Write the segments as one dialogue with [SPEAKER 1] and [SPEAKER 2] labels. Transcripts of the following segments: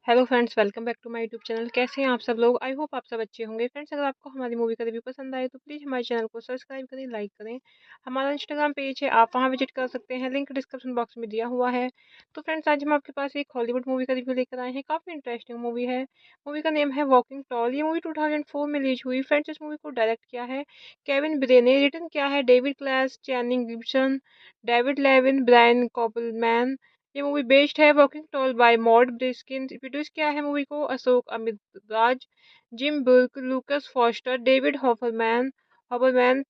[SPEAKER 1] Hello friends, welcome back to my YouTube channel. कैसे हैं आप सब लोग? आई होप आप सब अच्छे होंगे। फ्रेंड्स, अगर आपको हमारी मूवी का रिव्यू पसंद आए तो प्लीज़ हमारे चैनल को सब्सक्राइब करें, लाइक करें। हमारा इंस्टाग्राम पेज है, आप वहां विजिट कर सकते हैं, लिंक डिस्क्रिप्शन बॉक्स में दिया हुआ है। तो फ्रेंड्स, आज हम आपके पास एक हॉलीवुड मूवी का रिव्यू लेकर आए हैं। काफ़ी इंटरेस्टिंग मूवी है। मूवी का नेम है वॉकिंग टॉल। ये मूवी 2004 में रिलीज हुई। फ्रेंड्स, इस मूवी को डायरेक्ट किया है केविन ब्रे ने, रिटर्न किया है David Klass, Channing Gibson, David Levien, Brian Koppelman. ये मूवी बेस्ड है working toll by Mort Briskin. Produce किया है मूवी को अशोक अमित राज, Jim Burke, Lucas Foster, David Hoberman,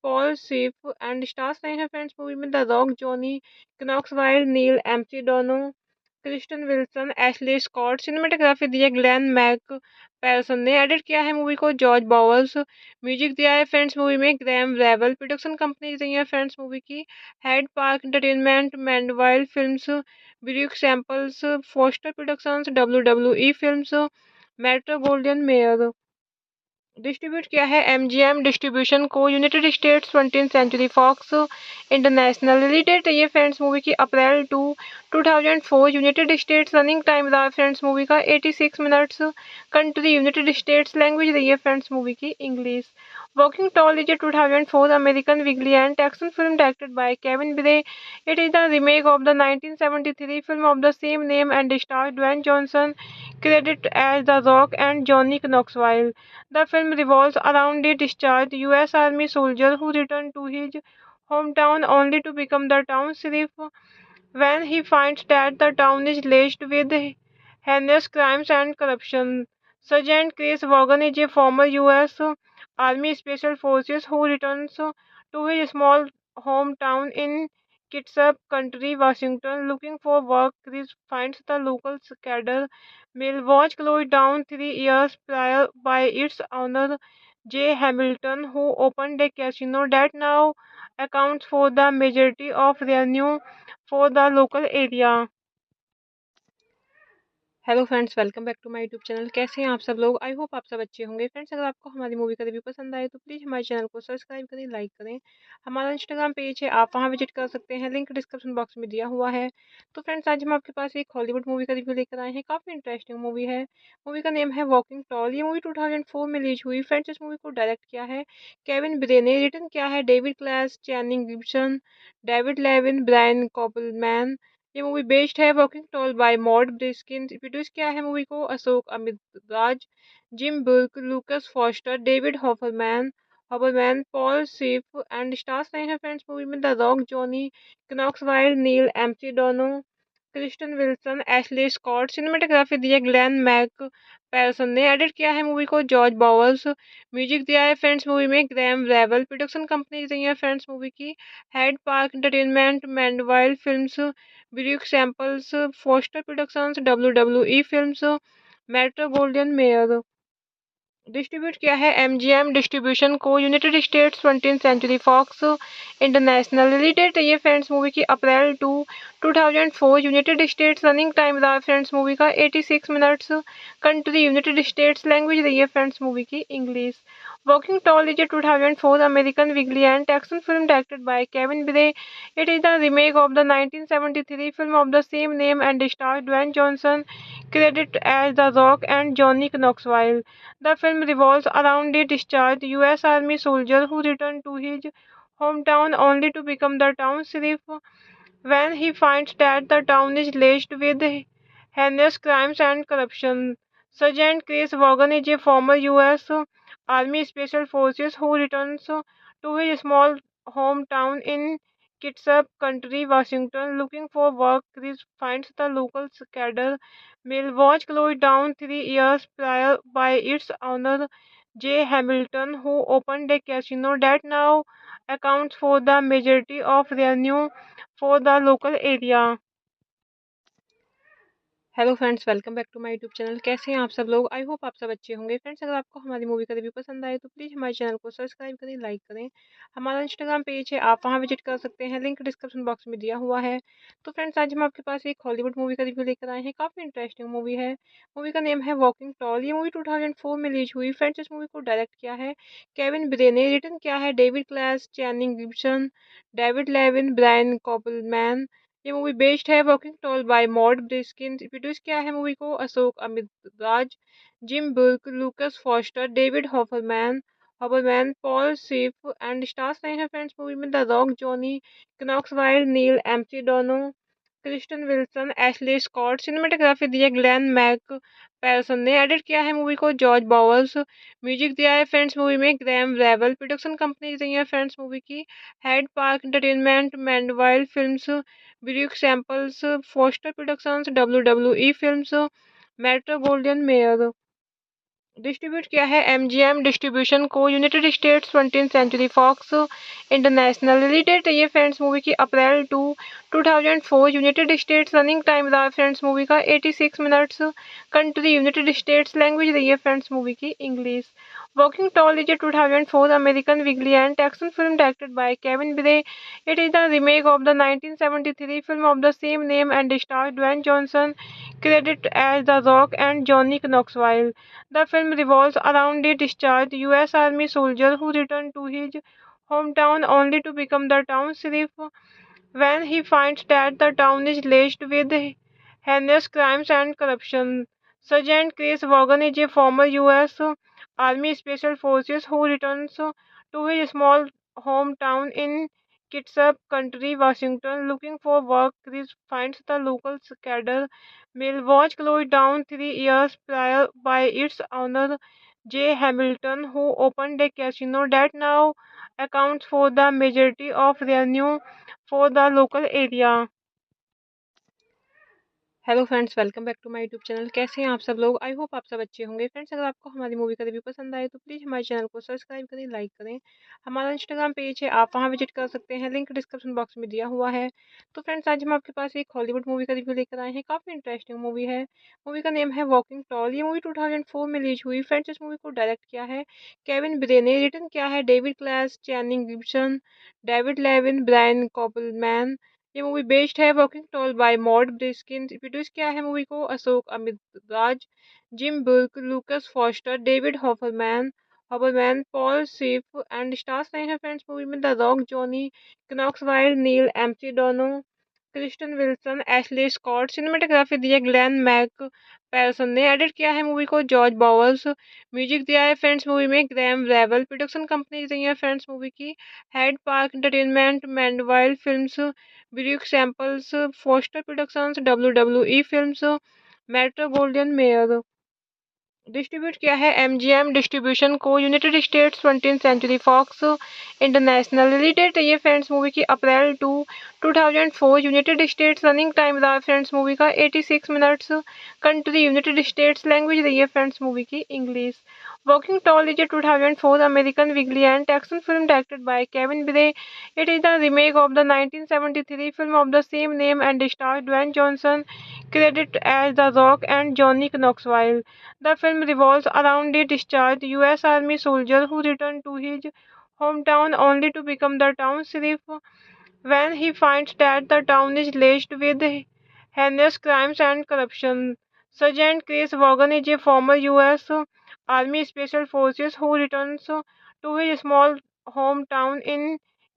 [SPEAKER 1] Paul Schiff and stars रहे हैं फ्रेंड्स मूवी में the Rock, Johnny Knoxville, Neal McDonough, Kristen Wilson, Ashley Scott. Cinematography दी है Glenn Mac पैरसन ने। Edit किया है मूवी को जॉर्ज बॉवर्स। म्यूजिक दिया है फ्रेंड्स मूवी में ग्रैम रेवल। प्रोडक्शन कंपनी रही है फ्रेंड्स मूवी की Hyde Park entertainment, Mandeville films, Brooke Samples, Foster productions, WWE films, Metro golden Mayer. Distribute किया है MGM डिस्ट्रीब्यूशन को, United States 20th Century Fox International. Release date रही है friends movie की अप्रैल 2004। United States running time रहा friends movie का 86 minutes. Country United States. Language रही है फ्रेंड्स मूवी की English. Walking toll is a 2004 American vigilante action film directed by Kevin Bray. It is the remake of the 1973 film of the same name and stars Dwayne Johnson, credited as The Rock, and Johnny Knoxville. The film revolves around a discharged U.S. Army soldier who returns to his hometown only to become the town sheriff when he finds that the town is laced with heinous crimes and corruption. Sergeant Chris Vaughan is a former U.S. Army Special Forces who returns to his small hometown in Kitsap County, Washington, looking for work. Chris finds the local cadre mill was closed down 3 years prior by its owner J. Hamilton, who opened a casino that now accounts for the majority of revenue for the local area. Hello friends, welcome back to my YouTube channel. कैसे हैं आप सब लोग? I hope आप सब अच्छे होंगे। Friends, अगर आपको हमारी मूवी का रिव्यू पसंद आए तो प्लीज़ हमारे चैनल को सब्सक्राइब करें, लाइक करें। हमारा इंस्टाग्राम पेज है, आप वहां विजिट कर सकते हैं, लिंक डिस्क्रिप्शन बॉक्स में दिया हुआ है। तो फ्रेंड्स, आज हम आपके पास एक हॉलीवुड मूवी का रिव्यू लेकर आए हैं। काफ़ी इंटरेस्टिंग मूवी है। मूवी का नेम है वॉकिंग टॉल। ये मूवी 2004 में रिलीज हुई। फ्रेंड्स, इस मूवी को डायरेक्ट किया है केविन ब्रे ने, रिटर्न किया है David Klass, Channing Gibson, David Levien, Brian Koppelman. ये मूवी बेस्ड है working toll by Mort Briskin. Produce किया है मूवी को अशोक अमित राज, Jim Burke, Lucas Foster, David Hoberman, Paul Schiff and stars रहे हैं फ्रेंड्स मूवी में the Rock, Johnny Knoxville, Neal McDonough, Kristen Wilson, Ashley Scott. Cinematography दी है Glenn Mac पैरसन ने। Edit किया है मूवी को जॉर्ज बॉवर्स। म्यूजिक दिया है फ्रेंड्स मूवी में ग्रैम रेवल। प्रोडक्शन कंपनी रही है फ्रेंड्स मूवी की Hyde Park entertainment, Mandeville films, Brooke Samples, Foster productions, WWE films, Metro golden Mayer. Distribute किया है एमजीएम डिस्ट्रीब्यूशन को, United States 20th Century Fox International. Release date रही है friends movie की अप्रैल 2004। United States running time रहा friends movie का 86 minutes. Country United States. Language रही है फ्रेंड्स मूवी की English. Working toll is a 2004 American vigilante action film directed by Kevin Bray. It is the remake of the 1973 film of the same name and stars Dwayne Johnson, credited as The Rock and Johnny Knoxville. The film revolves around a discharged U.S. Army soldier who returned to his hometown only to become the town sheriff when he finds that the town is laced with heinous crimes and corruption. Sergeant Chris Vaughan is a former U.S. Army Special Forces who returns to his small hometown in Kitsap County, Washington, looking for work. Chris finds the local cadre mill was closed down 3 years prior by its owner J. Hamilton, who opened a casino that now accounts for the majority of revenue for the local area. Hello friends, welcome back to my YouTube channel. कैसे हैं आप सब लोग? I hope आप सब अच्छे होंगे। Friends, अगर आपको हमारी मूवी का रिव्यू पसंद आए तो प्लीज़ हमारे चैनल को सब्सक्राइब करें, लाइक करें। हमारा इंस्टाग्राम पेज है, आप वहां विजिट कर सकते हैं, लिंक डिस्क्रिप्शन बॉक्स में दिया हुआ है। तो फ्रेंड्स, आज हम आपके पास एक हॉलीवुड मूवी का रिव्यू लेकर आए हैं। काफ़ी इंटरेस्टिंग मूवी है। मूवी का नेम है वॉकिंग टॉल। ये मूवी 2004 में रिलीज हुई। फ्रेंड्स, इस मूवी को डायरेक्ट किया है केविन ब्रे ने, रिटर्न किया है David Klass, Channing Gibson, David Levien, Brian Koppelman. ये मूवी बेस्ड है working toll by Mort Briskin. Produce किया है मूवी को अशोक अमित राज, Jim Burke, Lucas Foster, David Hoberman, Paul Schiff and stars रहे हैं फ्रेंड्स मूवी में the Rock, Johnny Knoxville, Neal McDonough, Kristen Wilson, Ashley Scott. Cinematography दी है Glenn Mac पैरसन ने। Edit किया है मूवी को जॉर्ज बॉवर्स। म्यूजिक दिया है फ्रेंड्स मूवी में ग्रैम रेवल। प्रोडक्शन कंपनी रही है फ्रेंड्स मूवी की Hyde Park entertainment, Mandeville films, Brooke Samples, Foster productions, WWE films, Metro golden Mayer. Distribute किया है एमजीएम डिस्ट्रीब्यूशन को, United States 20th Century Fox International. Release date रही है friends movie की अप्रैल 2004। United States running time रहा friends movie का 86 minutes. Country United States. Language रही है फ्रेंड्स मूवी की English. Working toll is a 2004 American vigilante action film directed by Kevin Bray. It is the remake of the 1973 film of the same name and stars Dwayne Johnson, credited as The Rock and Johnny Knoxville. The film revolves around a discharged U.S. Army soldier who returned to his hometown only to become the town sheriff when he finds that the town is laced with heinous crimes and corruption. Sergeant Chris Vaughan is a former U.S. Army Special Forces who returns to his small hometown in Kitsap County, Washington, looking for work. Chris finds the local cadre mill was closed down 3 years prior by its owner J. Hamilton, who opened a casino that now accounts for the majority of revenue for the local area. Hello friends, welcome back to my YouTube channel. कैसे हैं आप सब लोग? I hope आप सब अच्छे होंगे। Friends, अगर आपको हमारी मूवी का रिव्यू पसंद आए तो प्लीज़ हमारे चैनल को सब्सक्राइब करें, लाइक करें। हमारा इंस्टाग्राम पेज है, आप वहां विजिट कर सकते हैं, लिंक डिस्क्रिप्शन बॉक्स में दिया हुआ है। तो फ्रेंड्स, आज हम आपके पास एक हॉलीवुड मूवी का रिव्यू लेकर आए हैं। काफ़ी इंटरेस्टिंग मूवी है। मूवी का नेम है वॉकिंग टॉल। ये मूवी 2004 में रिलीज हुई। फ्रेंड्स, इस मूवी को डायरेक्ट किया है केविन ब्रे ने, रिटर्न किया है David Klass, Channing Gibson, David Levien, Brian Koppelman. ये मूवी बेस्ड है working toll by Mort Briskin. Produce किया है मूवी को अशोक अमित राज, Jim Burke, Lucas Foster, David Hoberman, Paul Schiff and stars रहे हैं फ्रेंड्स मूवी में the Rock, Johnny Knoxville, Neal McDonough, Kristen Wilson, Ashley Scott. Cinematography दी है Glenn Mac पैरसन ने। Edit किया है मूवी को जॉर्ज बॉवर्स। म्यूजिक दिया है फ्रेंड्स मूवी में ग्रैम रेवल। प्रोडक्शन कंपनी रही है फ्रेंड्स मूवी की Hyde Park entertainment, Mandeville films, Brooke Samples, Foster productions, WWE films, Metro golden Mayer. Distribute किया है एमजीएम डिस्ट्रीब्यूशन को, United States 20th Century Fox International. Release date है ये friends movie की अप्रैल 2004। United States running time रहा friends movie का 86 minutes. Country United States, language रही है फ्रेंड्स मूवी की English. Walking toll is a 2004 American vigilante action film directed by Kevin Bray. It is the remake of the 1973 film of the same name and stars Dwayne Johnson, credited as The Rock and Johnny Knoxville. The film revolves around a discharged U.S. Army soldier who returned to his hometown only to become the town sheriff when he finds that the town is laced with heinous crimes and corruption. Sergeant Chris Vaughan is a former U.S. Army Special Forces who returns to his small hometown in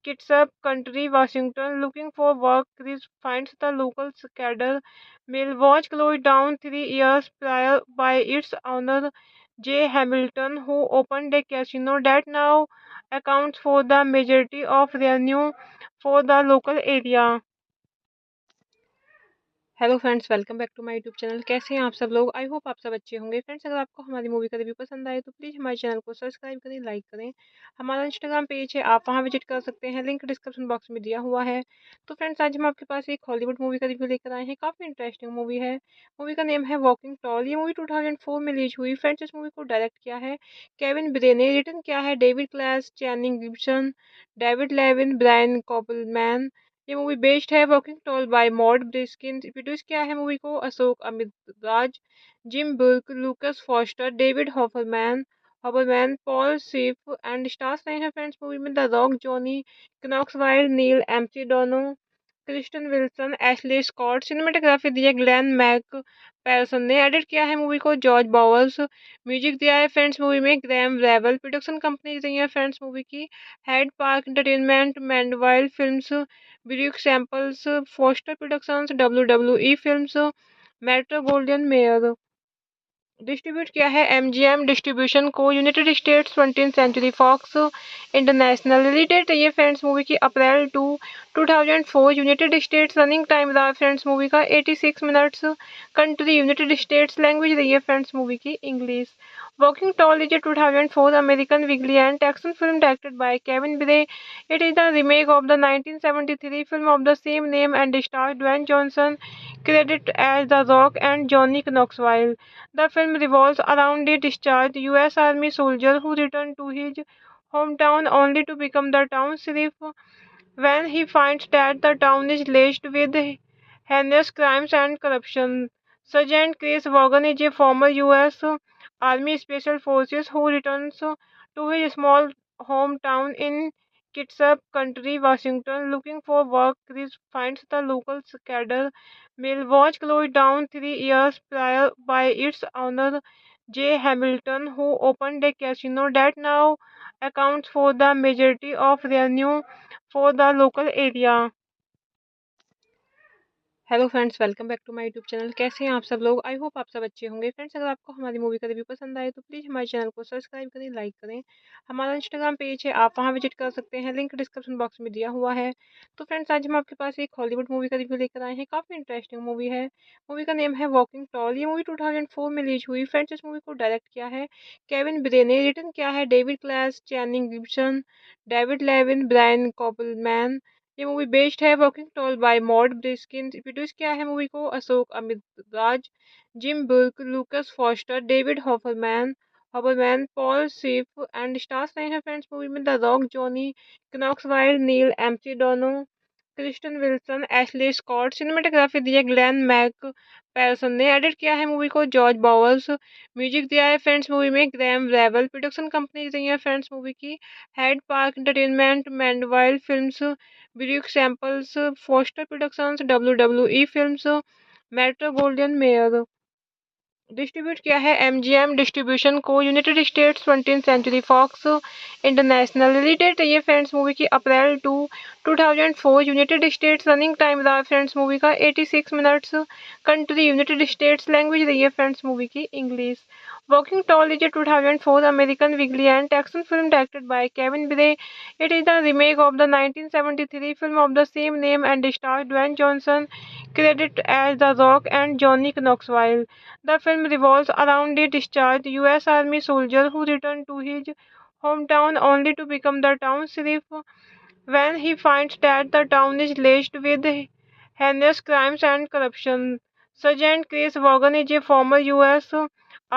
[SPEAKER 1] Kitsap County, Washington, looking for work. Chris finds the local cadre mill was closed down 3 years prior by its owner J. Hamilton, who opened a casino that now accounts for the majority of revenue for the local area। Hello friends, welcome back to my YouTube channel. कैसे हैं आप सब लोग? I hope आप सब अच्छे होंगे। Friends, अगर आपको हमारी मूवी का रिव्यू पसंद आए तो प्लीज़ हमारे चैनल को सब्सक्राइब करें, लाइक करें। हमारा इंस्टाग्राम पेज है, आप वहां विजिट कर सकते हैं, लिंक डिस्क्रिप्शन बॉक्स में दिया हुआ है। तो फ्रेंड्स, आज हम आपके पास एक हॉलीवुड मूवी का रिव्यू लेकर आए हैं। काफ़ी इंटरेस्टिंग मूवी है। मूवी का नेम है वॉकिंग टॉल। ये मूवी 2004 में रिलीज हुई। फ्रेंड्स, इस मूवी को डायरेक्ट किया है केविन ब्रे ने, रिटर्न किया है David Klass, Channing Gibson, David Levien, Brian Koppelman. ये मूवी बेस्ड है working toll by Mort Briskin. Produce किया है मूवी को अशोक अमित राज, Jim Burke, Lucas Foster, David Hoberman, Paul Schiff and stars रहे हैं फ्रेंड्स मूवी में the Rock, Johnny Knoxville, Neal McDonough, Kristen Wilson, Ashley Scott. Cinematography दी है Glenn Mac पैरसन ने। Edit किया है मूवी को जॉर्ज बॉवर्स। म्यूजिक दिया है फ्रेंड्स मूवी में ग्रैम रेवल। प्रोडक्शन कंपनी रही है फ्रेंड्स मूवी की Hyde Park entertainment, Mandeville films, Brooke Samples, Foster productions, WWE films, Metro golden Mayer. Distribute किया है एमजीएम डिस्ट्रीब्यूशन को, United States 20th Century Fox International. Release date है ये friends movie की अप्रैल 2004। United States running time रहा friends movie का 86 minutes. Country United States, language रही है फ्रेंड्स मूवी की English. Walking toll is a 2004 American vigilante action film directed by Kevin Bray. It is the remake of the 1973 film of the same name and stars Dwayne Johnson, credited as The Rock and Johnny Knoxville. The film revolves around a discharged U.S. Army soldier who returned to his hometown only to become the town sheriff when he finds that the town is laced with heinous crimes and corruption. Sergeant Chris Vaughan is a former U.S. Army Special Forces who returns to his small hometown in Kitsap County, Washington, looking for work. Chris finds the local cadre mill was closed down 3 years prior by its owner J. Hamilton, who opened a casino that now accounts for the majority of revenue for the local area। Hello friends, welcome back to my YouTube channel. कैसे हैं आप सब लोग? I hope आप सब अच्छे होंगे। Friends, अगर आपको हमारी मूवी का रिव्यू पसंद आए तो प्लीज़ हमारे चैनल को सब्सक्राइब करें, लाइक करें। हमारा इंस्टाग्राम पेज है, आप वहां विजिट कर सकते हैं, लिंक डिस्क्रिप्शन बॉक्स में दिया हुआ है। तो फ्रेंड्स, आज हम आपके पास एक हॉलीवुड मूवी का रिव्यू लेकर आए हैं। काफ़ी इंटरेस्टिंग मूवी है। मूवी का नेम है वॉकिंग टॉल। ये मूवी 2004 में रिलीज हुई। फ्रेंड्स, इस मूवी को डायरेक्ट किया है केविन ब्रे ने, रिटर्न किया है David Klass, Channing Gibson, David Levien, Brian Koppelman. ये मूवी बेस्ड है working toll by Mort Briskin. Produce किया है मूवी को अशोक अमित राज, Jim Burke, Lucas Foster, David Hoberman, Paul Schiff and stars रहे हैं फ्रेंड्स मूवी में the Rock, Johnny Knoxville, Neal McDonough, Kristen Wilson, Ashley Scott. Cinematography दी है Glenn Mac पैरसन ने। Edit किया है मूवी को जॉर्ज बॉवर्स। म्यूजिक दिया है फ्रेंड्स मूवी में ग्रैम रेवल। प्रोडक्शन कंपनी रही है फ्रेंड्स मूवी की Hyde Park entertainment, Mandeville films, Brooke Samples, Foster productions, WWE films, Metro golden Mayer. Distribute किया है एमजीएम डिस्ट्रीब्यूशन को, United States 20th Century Fox International. Release date है ये friends movie की अप्रैल 2004। United States running time रहा friends movie का 86 minutes. Country United States, language रही है फ्रेंड्स मूवी की English. Walking Tall is a 2004 American vigilant action film directed by Kevin Bray. It is the remake of the 1973 film of the same name and stars Dwayne Johnson, credited as The Rock and Johnny Knoxville. The film revolves around a discharged U.S. Army soldier who returned to his hometown only to become the town sheriff when he finds that the town is laced with heinous crimes and corruption. Sergeant Chris Vaughan is a former U.S.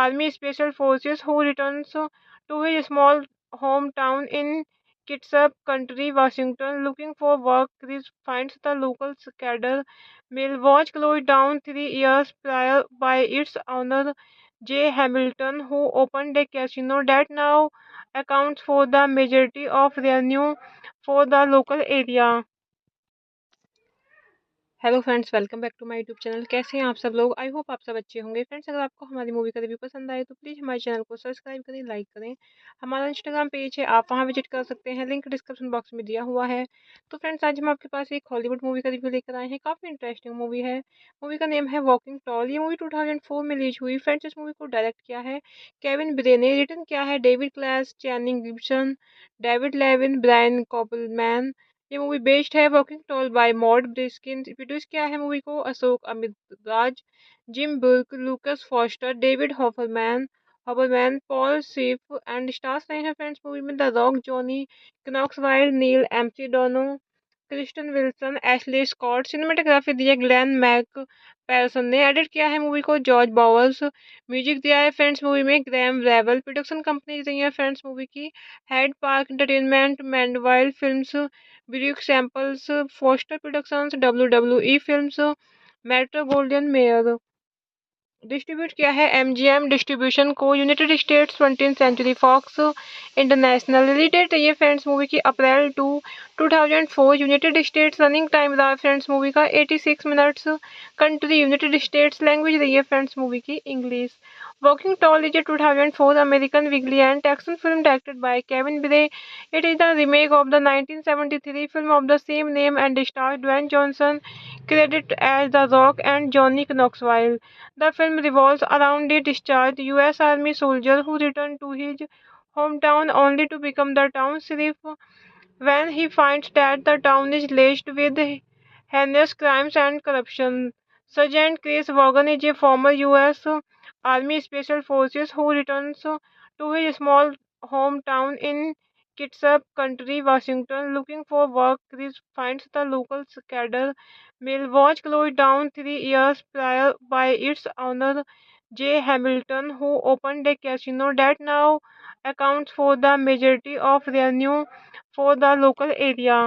[SPEAKER 1] Army Special Forces who returns to his small hometown in Kitsap County, Washington, looking for work. Chris finds the local cadre mill was closed down 3 years prior by its owner J. Hamilton, who opened a casino that now accounts for the majority of revenue for the local area. Hello friends, welcome back to my YouTube channel. कैसे हैं आप सब लोग? I hope आप सब अच्छे होंगे। Friends, अगर आपको हमारी मूवी का रिव्यू पसंद आए तो प्लीज़ हमारे चैनल को सब्सक्राइब करें, लाइक करें। हमारा इंस्टाग्राम पेज है, आप वहां विजिट कर सकते हैं, लिंक डिस्क्रिप्शन बॉक्स में दिया हुआ है। तो फ्रेंड्स, आज हम आपके पास एक हॉलीवुड मूवी का रिव्यू लेकर आए हैं। काफ़ी इंटरेस्टिंग मूवी है। मूवी का नेम है वॉकिंग टॉल। ये मूवी 2004 में रिलीज हुई। फ्रेंड्स, इस मूवी को डायरेक्ट किया है केविन ब्रे ने, रिटर्न किया है David Klass, Channing Gibson, David Levien, Brian Koppelman. ये मूवी बेस्ड है working toll by Mort Briskin. Produce किया है मूवी को अशोक अमित राज, Jim Burke, Lucas Foster, David Hoberman, Paul Schiff and stars रहे हैं फ्रेंड्स मूवी में the Rock, Johnny Knoxville, Neal McDonough, Kristen Wilson, Ashley Scott. Cinematography दी है Glenn Mac पैरसन ने। Edit किया है मूवी को जॉर्ज बॉवर्स। म्यूजिक दिया है फ्रेंड्स मूवी में ग्रैम रेवल। प्रोडक्शन कंपनी रही है फ्रेंड्स मूवी की Hyde Park entertainment, Mandeville films, Brooke Samples, Foster productions, WWE films, Metro golden Mayer. Distribute किया है MGM डिस्ट्रीब्यूशन को, United States 20th Century Fox International. Release date है ये friends movie की अप्रैल 2004। United States running time रहा friends movie का 86 minutes. Country United States, language रही है फ्रेंड्स मूवी की English. Walking toll is a 2004 American vigilante action film directed by Kevin Bray. It is the remake of the 1973 film of the same name and stars Dwayne Johnson, credited as The Rock and Johnny Knoxville. The film revolves around a discharged U.S. Army soldier who returned to his hometown only to become the town sheriff when he finds that the town is laced with heinous crimes and corruption. Sergeant Chris Vaughan is a former U.S. Army Special Forces who returns to his small hometown in Kitsap County, Washington, looking for work. Chris finds the local cadre mill was closed down 3 years prior by its owner J. Hamilton, who opened a casino that now accounts for the majority of revenue for the local area.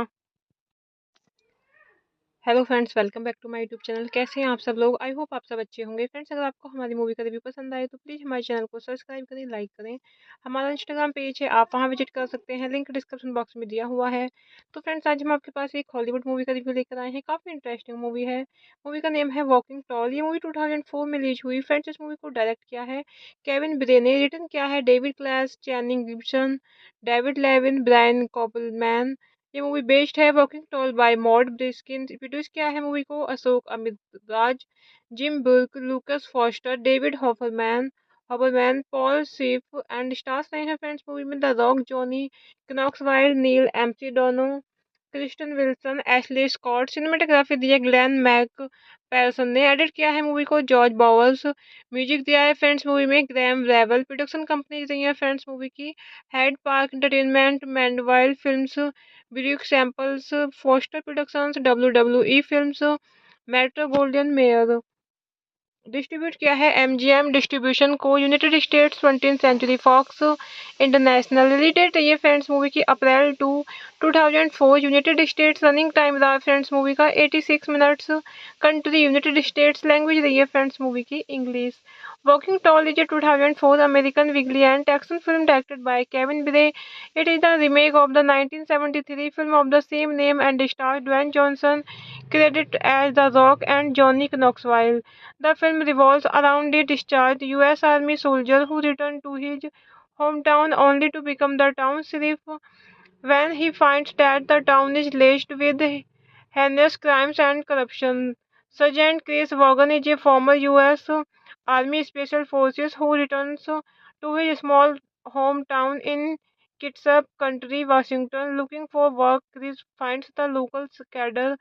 [SPEAKER 1] Hello friends, welcome back to my YouTube channel. कैसे हैं आप सब लोग? I hope आप सब अच्छे होंगे। Friends, अगर आपको हमारी मूवी का रिव्यू पसंद आए तो प्लीज़ हमारे चैनल को सब्सक्राइब करें, लाइक करें। हमारा इंस्टाग्राम पेज है, आप वहां विजिट कर सकते हैं, लिंक डिस्क्रिप्शन बॉक्स में दिया हुआ है। तो फ्रेंड्स, आज हम आपके पास एक हॉलीवुड मूवी का रिव्यू लेकर आए हैं। काफ़ी इंटरेस्टिंग मूवी है। मूवी का नेम है वॉकिंग टॉल। ये मूवी 2004 में रिलीज हुई। फ्रेंड्स, इस मूवी को डायरेक्ट किया है केविन ब्रे ने, रिटर्न किया है David Klass, Channing Gibson, David Levien, Brian Koppelman. ये मूवी बेस्ड है working toll by Mort Briskin. Produce किया है मूवी को अशोक अमित राज, Jim Burke, Lucas Foster, David Hoberman, Paul Schiff and stars रहे हैं फ्रेंड्स मूवी में the Rock, Johnny Knoxville, Neal McDonough, Kristen Wilson, Ashley Scott. Cinematography दी है Glenn Mac पैरसन ने। Edit किया है मूवी को जॉर्ज बॉवर्स। म्यूजिक दिया है फ्रेंड्स मूवी में ग्रैम रेवल। प्रोडक्शन कंपनी रही है फ्रेंड्स मूवी की Hyde Park entertainment, Mandeville films, Brooke Samples, Foster productions, WWE films, Metro golden Mayer. Distribute किया है MGM डिस्ट्रीब्यूशन को, United States 20th Century Fox International. Release date है ये friends movie की अप्रैल 2004। United States running time रहा friends movie का 86 minutes. Country United States, language रही है फ्रेंड्स मूवी की English. Walking toll is a 2004 American vigilante action film directed by Kevin Bray. It is the remake of the 1973 film of the same name and stars Dwayne Johnson, credited as The Rock and Johnny Knoxville. The film revolves around a discharged U.S. Army soldier who returned to his hometown only to become the town sheriff when he finds that the town is laced with heinous crimes and corruption. Sergeant Chris Vaughan is a former U.S. Army Special Forces who returns to his small hometown in Kitsap Country, Washington, looking for work. Chris finds the local cadre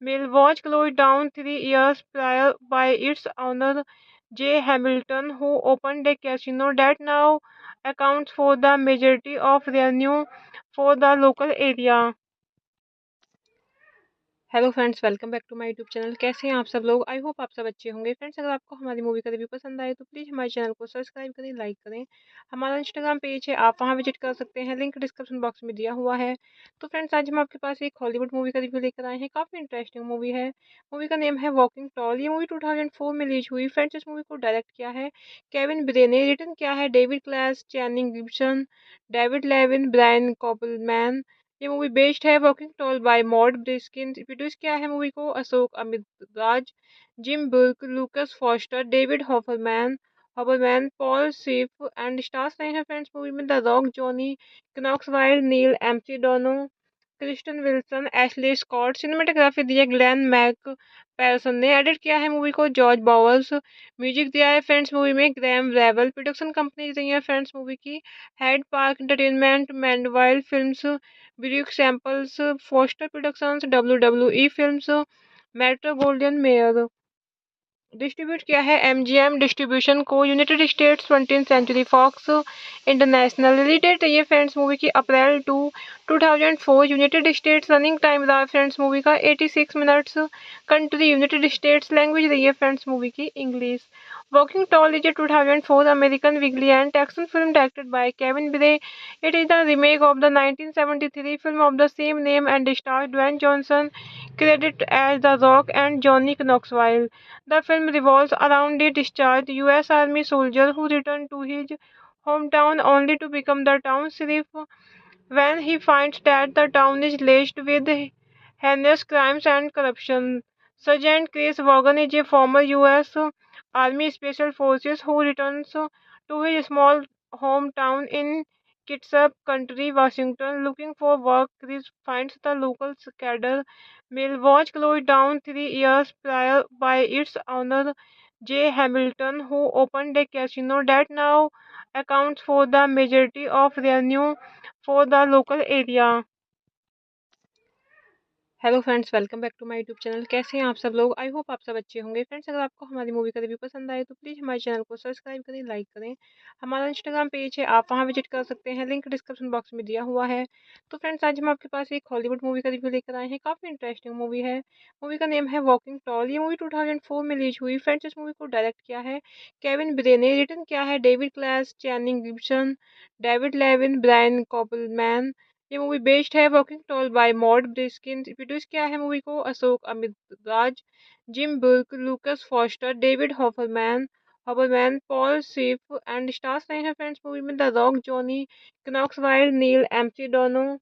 [SPEAKER 1] mill was closed down 3 years prior by its owner J. Hamilton, who opened a casino that now accounts for the majority of revenue for the local area. Hello friends, welcome back to my YouTube channel. कैसे हैं आप सब लोग? I hope आप सब अच्छे होंगे। Friends, अगर आपको हमारी मूवी का रिव्यू पसंद आए तो प्लीज़ हमारे चैनल को सब्सक्राइब करें, लाइक करें। हमारा इंस्टाग्राम पेज है, आप वहां विजिट कर सकते हैं, लिंक डिस्क्रिप्शन बॉक्स में दिया हुआ है। तो फ्रेंड्स, आज हम आपके पास एक हॉलीवुड मूवी का रिव्यू लेकर आए हैं। काफ़ी इंटरेस्टिंग मूवी है। मूवी का नेम है वॉकिंग टॉल। ये मूवी 2004 में रिलीज हुई। फ्रेंड्स, इस मूवी को डायरेक्ट किया है केविन ब्रे ने, रिटर्न किया है David Klass, Channing Gibson, David Levien, Brian Koppelman. ये मूवी बेस्ड है working toll by Mort Briskin. Produce किया है मूवी को अशोक अमित राज, Jim Burke, Lucas Foster, David Hoberman, Paul Schiff and stars रहे हैं फ्रेंड्स मूवी में the Rock, Johnny Knoxville, Neal McDonough, Kristen Wilson, Ashley Scott. Cinematography दी है Glenn Mac पैरसन ने। Edit किया है मूवी को जॉर्ज बावर्स। म्यूजिक दिया है फ्रेंड्स मूवी में ग्रैम रेवल। प्रोडक्शन कंपनी रही है फ्रेंड्स मूवी की Hyde Park entertainment, Mandeville films, Brooke Samples, Foster productions, WWE films, Metro golden Mayer. Distribute किया है MGM डिस्ट्रीब्यूशन को, United States 20th Century Fox International. Release date रही है friends movie की अप्रैल 2004। United States running time रहा friends movie का 86 minutes. Country United States. Language रही है फ्रेंड्स मूवी की English. Walking toll is a 2004 American vigilante action film directed by Kevin Bray. It is the remake of the 1973 film of the same name and stars Dwayne Johnson, credited as The Rock and Johnny Knoxville. The film revolves around a discharged U.S. Army soldier who returned to his hometown only to become the town sheriff when he finds that the town is laced with heinous crimes and corruption. Sergeant Chris Vaughan is a former U.S. Army Special Forces who returns to his small hometown in Kitsap Country, Washington, looking for work. Chris finds the local cadre mill was closed down 3 years prior by its owner J. Hamilton, who opened a casino that now accounts for the majority of revenue for the local area. Hello friends, welcome back to my YouTube channel. कैसे हैं आप सब लोग? I hope आप सब अच्छे होंगे। Friends, अगर आपको हमारी मूवी का रिव्यू पसंद आए तो प्लीज़ हमारे चैनल को सब्सक्राइब करें, लाइक करें। हमारा इंस्टाग्राम पेज है, आप वहां विजिट कर सकते हैं, लिंक डिस्क्रिप्शन बॉक्स में दिया हुआ है। तो फ्रेंड्स, आज हम आपके पास एक हॉलीवुड मूवी का रिव्यू लेकर आए हैं। काफ़ी इंटरेस्टिंग मूवी है। मूवी का नेम है वॉकिंग टॉल। ये मूवी 2004 में रिलीज हुई। फ्रेंड्स, इस मूवी को डायरेक्ट किया है केविन ब्रे ने, रिटर्न किया है David Klass, Channing Gibson, David Levien, Brian Koppelman. ये मूवी बेस्ड है working toll by Mort Briskin. Produce किया है मूवी को अशोक अमित राज, Jim Burke, Lucas Foster, David Hoberman, Paul Schiff and stars रहे हैं फ्रेंड्स मूवी में the Rock, Johnny Knoxville, Neal McDonough,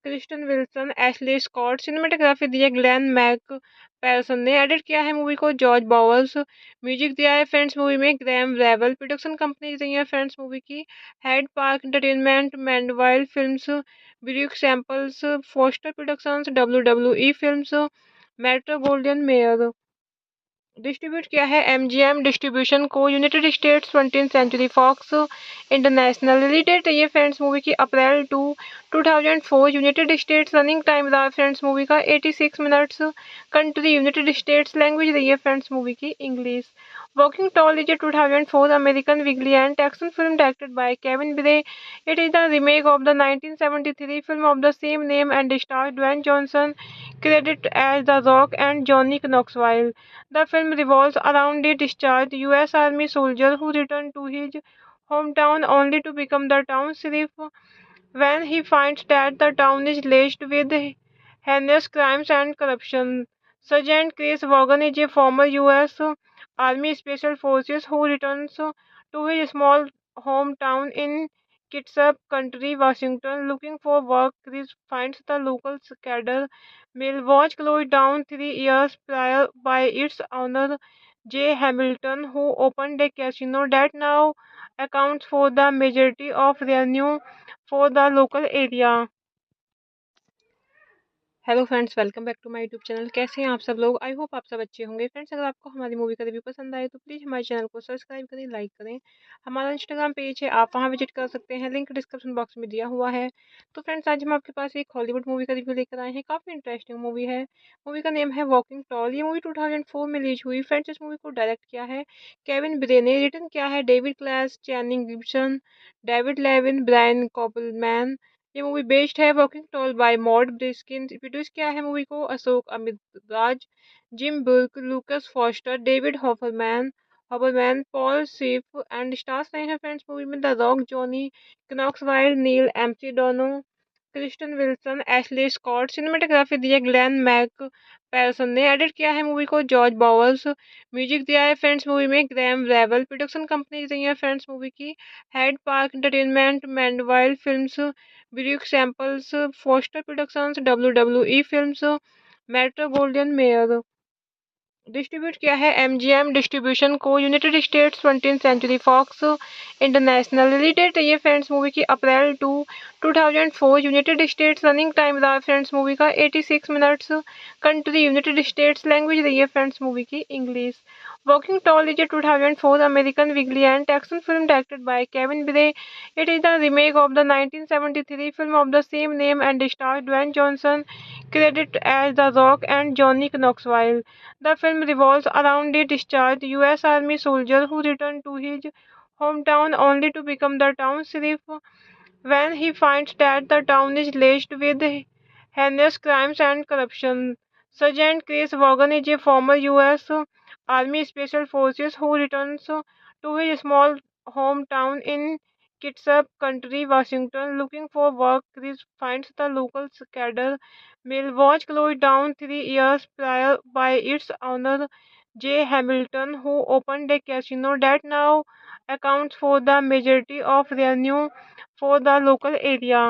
[SPEAKER 1] Kristen Wilson, Ashley Scott. Cinematography दी है Glenn Mac पैरसन ने। Edit किया है मूवी को जॉर्ज बावर्स। म्यूजिक दिया है फ्रेंड्स मूवी में ग्रैम रेवल। प्रोडक्शन कंपनी रही है फ्रेंड्स मूवी की Hyde Park entertainment, Mandeville films, Brooke Samples, Foster productions, WWE films, Metro golden Mayer. Distribute किया है MGM डिस्ट्रीब्यूशन को, United States 20th Century Fox International. Release date रही है friends movie की अप्रैल 2004। United States running time रहा friends movie का 86 minutes. Country United States. Language रही है फ्रेंड्स मूवी की English. Walking toll is a 2004 American vigilante action film directed by Kevin Bray. It is the remake of the 1973 film of the same name and stars Dwayne Johnson, credited as The Rock and Johnny Knoxville. The film revolves around a discharged U.S. Army soldier who returned to his hometown only to become the town sheriff when he finds that the town is laced with heinous crimes and corruption. Sergeant Chris Vaughan is a former U.S. Army Special Forces who returns to his small hometown in Kitsap Country, Washington, looking for work. Chris finds the local cadre mill was closed down 3 years prior by its owner J. Hamilton, who opened a casino that now accounts for the majority of revenue for the local area. Hello friends, welcome back to my YouTube channel. कैसे हैं आप सब लोग? I hope आप सब अच्छे होंगे। Friends, अगर आपको हमारी मूवी का रिव्यू पसंद आए तो प्लीज़ हमारे चैनल को सब्सक्राइब करें, लाइक करें। हमारा इंस्टाग्राम पेज है, आप वहां विजिट कर सकते हैं, लिंक डिस्क्रिप्शन बॉक्स में दिया हुआ है। तो फ्रेंड्स, आज हम आपके पास एक हॉलीवुड मूवी का रिव्यू लेकर आए हैं। काफ़ी इंटरेस्टिंग मूवी है। मूवी का नेम है वॉकिंग टॉल। ये मूवी 2004 में रिलीज हुई। फ्रेंड्स, इस मूवी को डायरेक्ट किया है केविन ब्रे ने, रिटर्न किया है David Klass, Channing Gibson, David Levien, Brian Koppelman. ये मूवी बेस्ड है working toll by Mort Briskin. Produce किया है मूवी को अशोक अमित राज, Jim Burke, Lucas Foster, David Hoberman, Paul Schiff and stars रहे हैं फ्रेंड्स मूवी में the Rock, Johnny Knoxville, Neal McDonough, Kristen Wilson, Ashley Scott. Cinematography दी है Glenn Mac पैरसन ने। Edit किया है मूवी को जॉर्ज बॉवर्स। म्यूजिक दिया है फ्रेंड्स मूवी में ग्रैम रेवल। प्रोडक्शन कंपनी रही है फ्रेंड्स मूवी की Hyde Park entertainment, Mandeville films, Brooke Samples, Foster productions, WWE films, Metro golden Mayer. Distribute किया है MGM डिस्ट्रीब्यूशन को, United States 20th Century Fox International. Release date है friends movie की अप्रैल 2004। United States running time रहा friends movie का 86 minutes. Country United States. Language रही है friends movie की English. Walking toll is a 2004 American vigilante action film directed by Kevin Bray. It is the remake of the 1973 film of the same name and stars Dwayne Johnson, credited as The Rock and Johnny Knoxville. The film revolves around a discharged U.S. Army soldier who returns to his hometown only to become the town sheriff when he finds that the town is laced with heinous crimes and corruption. Sergeant Chris Vaughan is a former U.S. Army Special Forces who returns to his small hometown in Kitsap County, Washington, looking for work. Chris finds the local cadre mill was closed down 3 years prior by its owner J. Hamilton, who opened a casino that now accounts for the majority of revenue for the local area.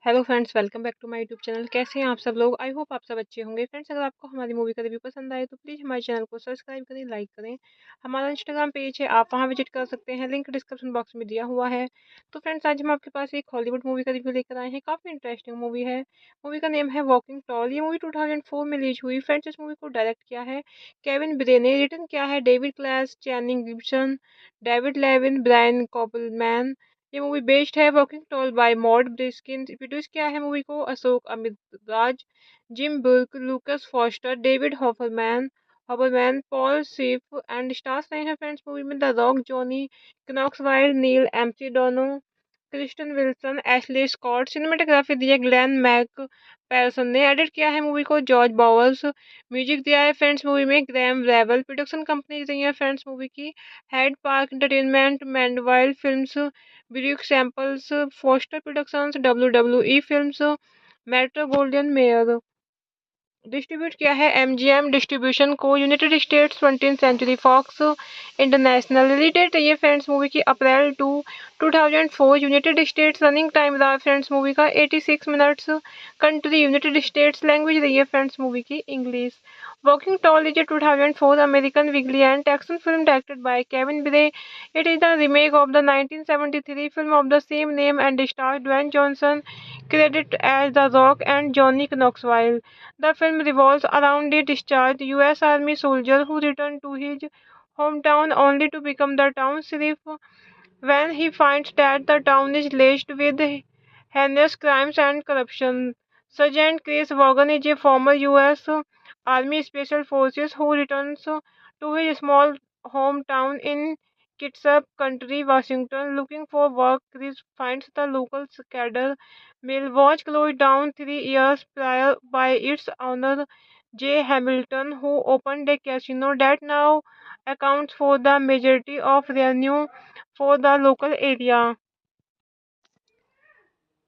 [SPEAKER 1] Hello friends, welcome back to my YouTube channel. कैसे हैं आप सब लोग? I hope आप सब अच्छे होंगे। Friends, अगर आपको हमारी मूवी का रिव्यू पसंद आए तो प्लीज़ हमारे चैनल को सब्सक्राइब करें, लाइक करें। हमारा इंस्टाग्राम पेज है, आप वहां विजिट कर सकते हैं, लिंक डिस्क्रिप्शन बॉक्स में दिया हुआ है। तो फ्रेंड्स, आज हम आपके पास एक हॉलीवुड मूवी का रिव्यू लेकर आए हैं। काफ़ी इंटरेस्टिंग मूवी है। मूवी का नेम है वॉकिंग टॉल। ये मूवी 2004 में रिलीज हुई। फ्रेंड्स, इस मूवी को डायरेक्ट किया है केविन ब्रे ने, रिटर्न किया है David Klass, Channing Gibson, David Levien, Brian Koppelman. ये मूवी बेस्ड है working toll by Mort Briskin. Produce किया है मूवी को अशोक अमित राज, Jim Burke, Lucas Foster, David Hoberman, Paul Schiff and stars रहे हैं फ्रेंड्स मूवी में the Rock, Johnny Knoxville, Neal McDonough, Kristen Wilson, Ashley Scott. Cinematography दी है Glenn Mac पैरसन ने। Edit किया है मूवी को जॉर्ज बॉवर्स। म्यूजिक दिया है फ्रेंड्स मूवी में ग्रैम रेवल। प्रोडक्शन कंपनी रही है फ्रेंड्स मूवी की Hyde Park entertainment, Mandeville films, Brooke Samples, Foster productions, WWE films, Metro golden Mayer. Distribute किया है MGM डिस्ट्रीब्यूशन को, United States 20th Century Fox International. Release date है friends movie की अप्रैल 2004। United States running time रहा friends movie का 86 minutes. Country United States. Language रही है friends movie की English. Walking toll is a 2004 American vigilante action film directed by Kevin Bray. It is the remake of the 1973 film of the same name and stars Dwayne Johnson, credited as The Rock and Johnny Knoxville. The film revolves around a discharged U.S. Army soldier who returns to his hometown only to become the town sheriff when he finds that the town is laced with heinous crimes and corruption. Sergeant Chris Vaughan is a former U.S. Army Special Forces who returns to his small hometown in Kitsap County, Washington, looking for work. Chris finds the local cadre mill was closed down 3 years prior by its owner J. Hamilton, who opened a casino that now accounts for the majority of revenue for the local area.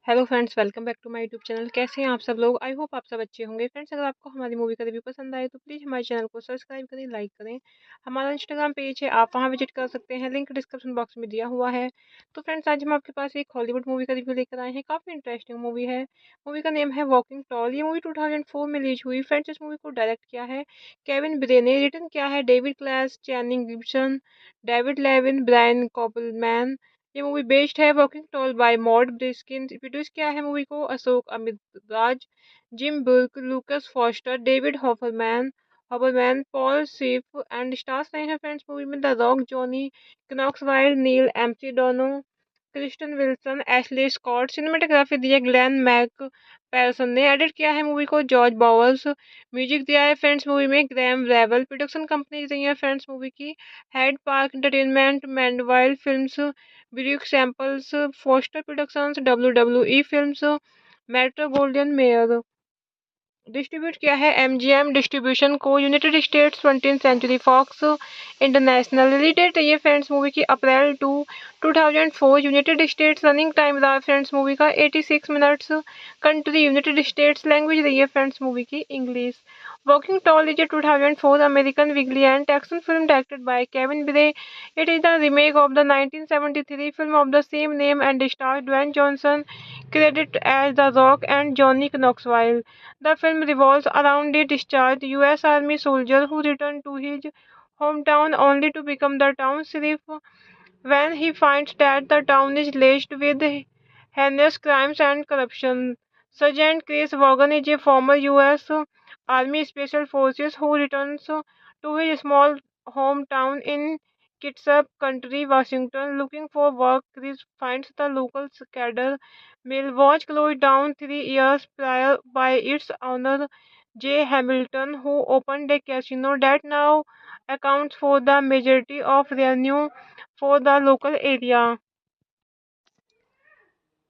[SPEAKER 1] Hello friends, welcome back to my YouTube channel. कैसे हैं आप सब लोग? I hope आप सब अच्छे होंगे। Friends, अगर आपको हमारी मूवी का रिव्यू पसंद आए तो प्लीज़ हमारे चैनल को सब्सक्राइब करें, लाइक करें। हमारा इंस्टाग्राम पेज है, आप वहां विजिट कर सकते हैं, लिंक डिस्क्रिप्शन बॉक्स में दिया हुआ है। तो फ्रेंड्स, आज हम आपके पास एक हॉलीवुड मूवी का रिव्यू लेकर आए हैं। काफ़ी इंटरेस्टिंग मूवी है। मूवी का नेम है वॉकिंग टॉल। ये मूवी 2004 में रिलीज हुई। फ्रेंड्स, इस मूवी को डायरेक्ट किया है केविन ब्रे ने, रिटर्न किया है David Klass, Channing Gibson, David Levien, Brian Koppelman. ये मूवी बेस्ड है working toll by Mort Briskin. Produce किया है मूवी को अशोक अमित राज, Jim Burke, Lucas Foster, David Hoberman, Paul Schiff and stars रहे हैं फ्रेंड्स मूवी में the Rock, Johnny Knoxville, Neal McDonough, Kristen Wilson, Ashley Scott. Cinematography दी है Glenn Mac पैरसन ने। Edit किया है मूवी को जॉर्ज बावर्स। म्यूजिक दिया है फ्रेंड्स मूवी में ग्रैम रेवल। प्रोडक्शन कंपनी रही है फ्रेंड्स मूवी की Hyde Park entertainment, Mandeville films, Brooke Samples, Foster Productions, W W E Films, Metro golden Mayer. Distribute किया है एमजीएम डिस्ट्रीब्यूशन को, United States 20th Century Fox International. Release date रही है friends movie की अप्रैल 2004। United States running time रहा friends movie का 86 minutes. Country United States. Language रही है फ्रेंड्स मूवी की English. Working toll is a 2004 American vigilante action film directed by Kevin Bray. It is the remake of the 1973 film of the same name and stars Dwayne Johnson, credited as The Rock and Johnny Knoxville. The film revolves around a discharged U.S. Army soldier who returned to his hometown only to become the town sheriff when he finds that the town is laced with heinous crimes and corruption. Sergeant Chris Vaughan is a former U.S. Army Special Forces who returns to his small hometown in Kitsap County, Washington, looking for work. Chris finds the local cadre mill was closed down 3 years prior by its owner J. Hamilton, who opened a casino that now accounts for the majority of revenue for the local area.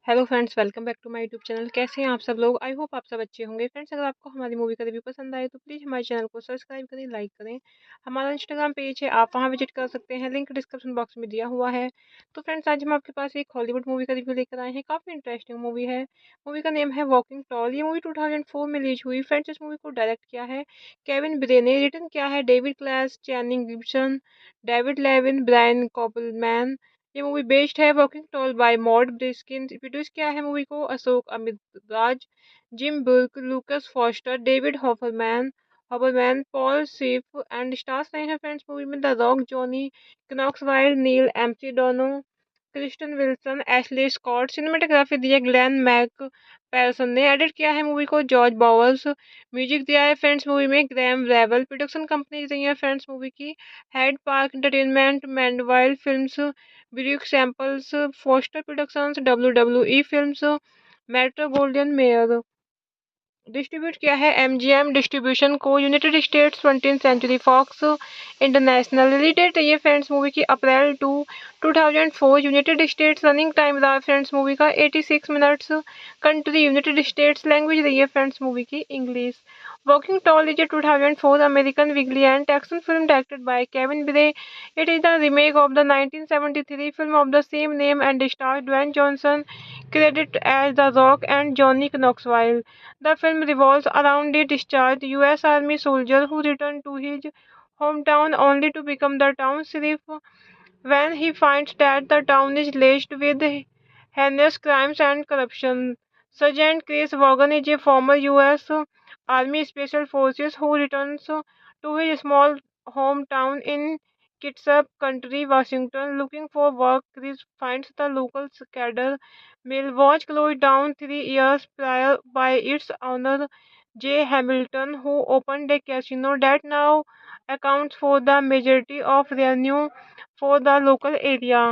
[SPEAKER 1] Hello friends, welcome back to my YouTube channel. कैसे हैं आप सब लोग? I hope आप सब अच्छे होंगे। Friends, अगर आपको हमारी मूवी का रिव्यू पसंद आए तो प्लीज़ हमारे चैनल को सब्सक्राइब करें, लाइक करें। हमारा इंस्टाग्राम पेज है, आप वहां विजिट कर सकते हैं, लिंक डिस्क्रिप्शन बॉक्स में दिया हुआ है। तो फ्रेंड्स, आज हम आपके पास एक हॉलीवुड मूवी का रिव्यू लेकर आए हैं। काफ़ी इंटरेस्टिंग मूवी है। मूवी का नेम है वॉकिंग टॉल। ये मूवी 2004 में रिलीज हुई। फ्रेंड्स, इस मूवी को डायरेक्ट किया है केविन ब्रे ने, रिटर्न किया है David Klass, Channing Gibson, David Levien, Brian Koppelman. ये मूवी बेस्ड है working toll by Mort Briskin. Produce किया है मूवी को अशोक अमित राज, Jim Burke, Lucas Foster, David Hoberman, Paul Schiff and stars रहे हैं फ्रेंड्स मूवी में the Rock, Johnny Knoxville, Neal McDonough, Kristen Wilson, Ashley Scott. Cinematography दी है Glenn Mac पैरसन ने। Edit किया है मूवी को जॉर्ज बावर्स। म्यूजिक दिया है फ्रेंड्स मूवी में ग्रैम रेवल। प्रोडक्शन कंपनी रही है फ्रेंड्स मूवी की Hyde Park entertainment, Mandeville films, Brooke Samples, Foster Productions, W W E Films, Metro golden Mayer. Distribute किया है एमजीएम डिस्ट्रीब्यूशन को, United States 20th Century Fox International. Release date रही है friends movie की अप्रैल 2004। United States running time रहा friends movie का 86 minutes. Country United States. Language रही है फ्रेंड्स मूवी की English. Working toll is a 2004 American vigilante action film directed by Kevin Bray. It is the remake of the 1973 film of the same name and stars Dwayne Johnson, credited as The Rock and Johnny Knoxville. The film revolves around a discharged U.S. Army soldier who returned to his hometown only to become the town sheriff when he finds that the town is laced with heinous crimes and corruption. Sergeant Chris Vaughan is a former U.S. Army Special Forces who returns to his small hometown in Kitsap County, Washington, looking for work. Chris finds the local cadre mill was closed down 3 years prior by its owner J. Hamilton, who opened a casino that now accounts for the majority of revenue for the local area.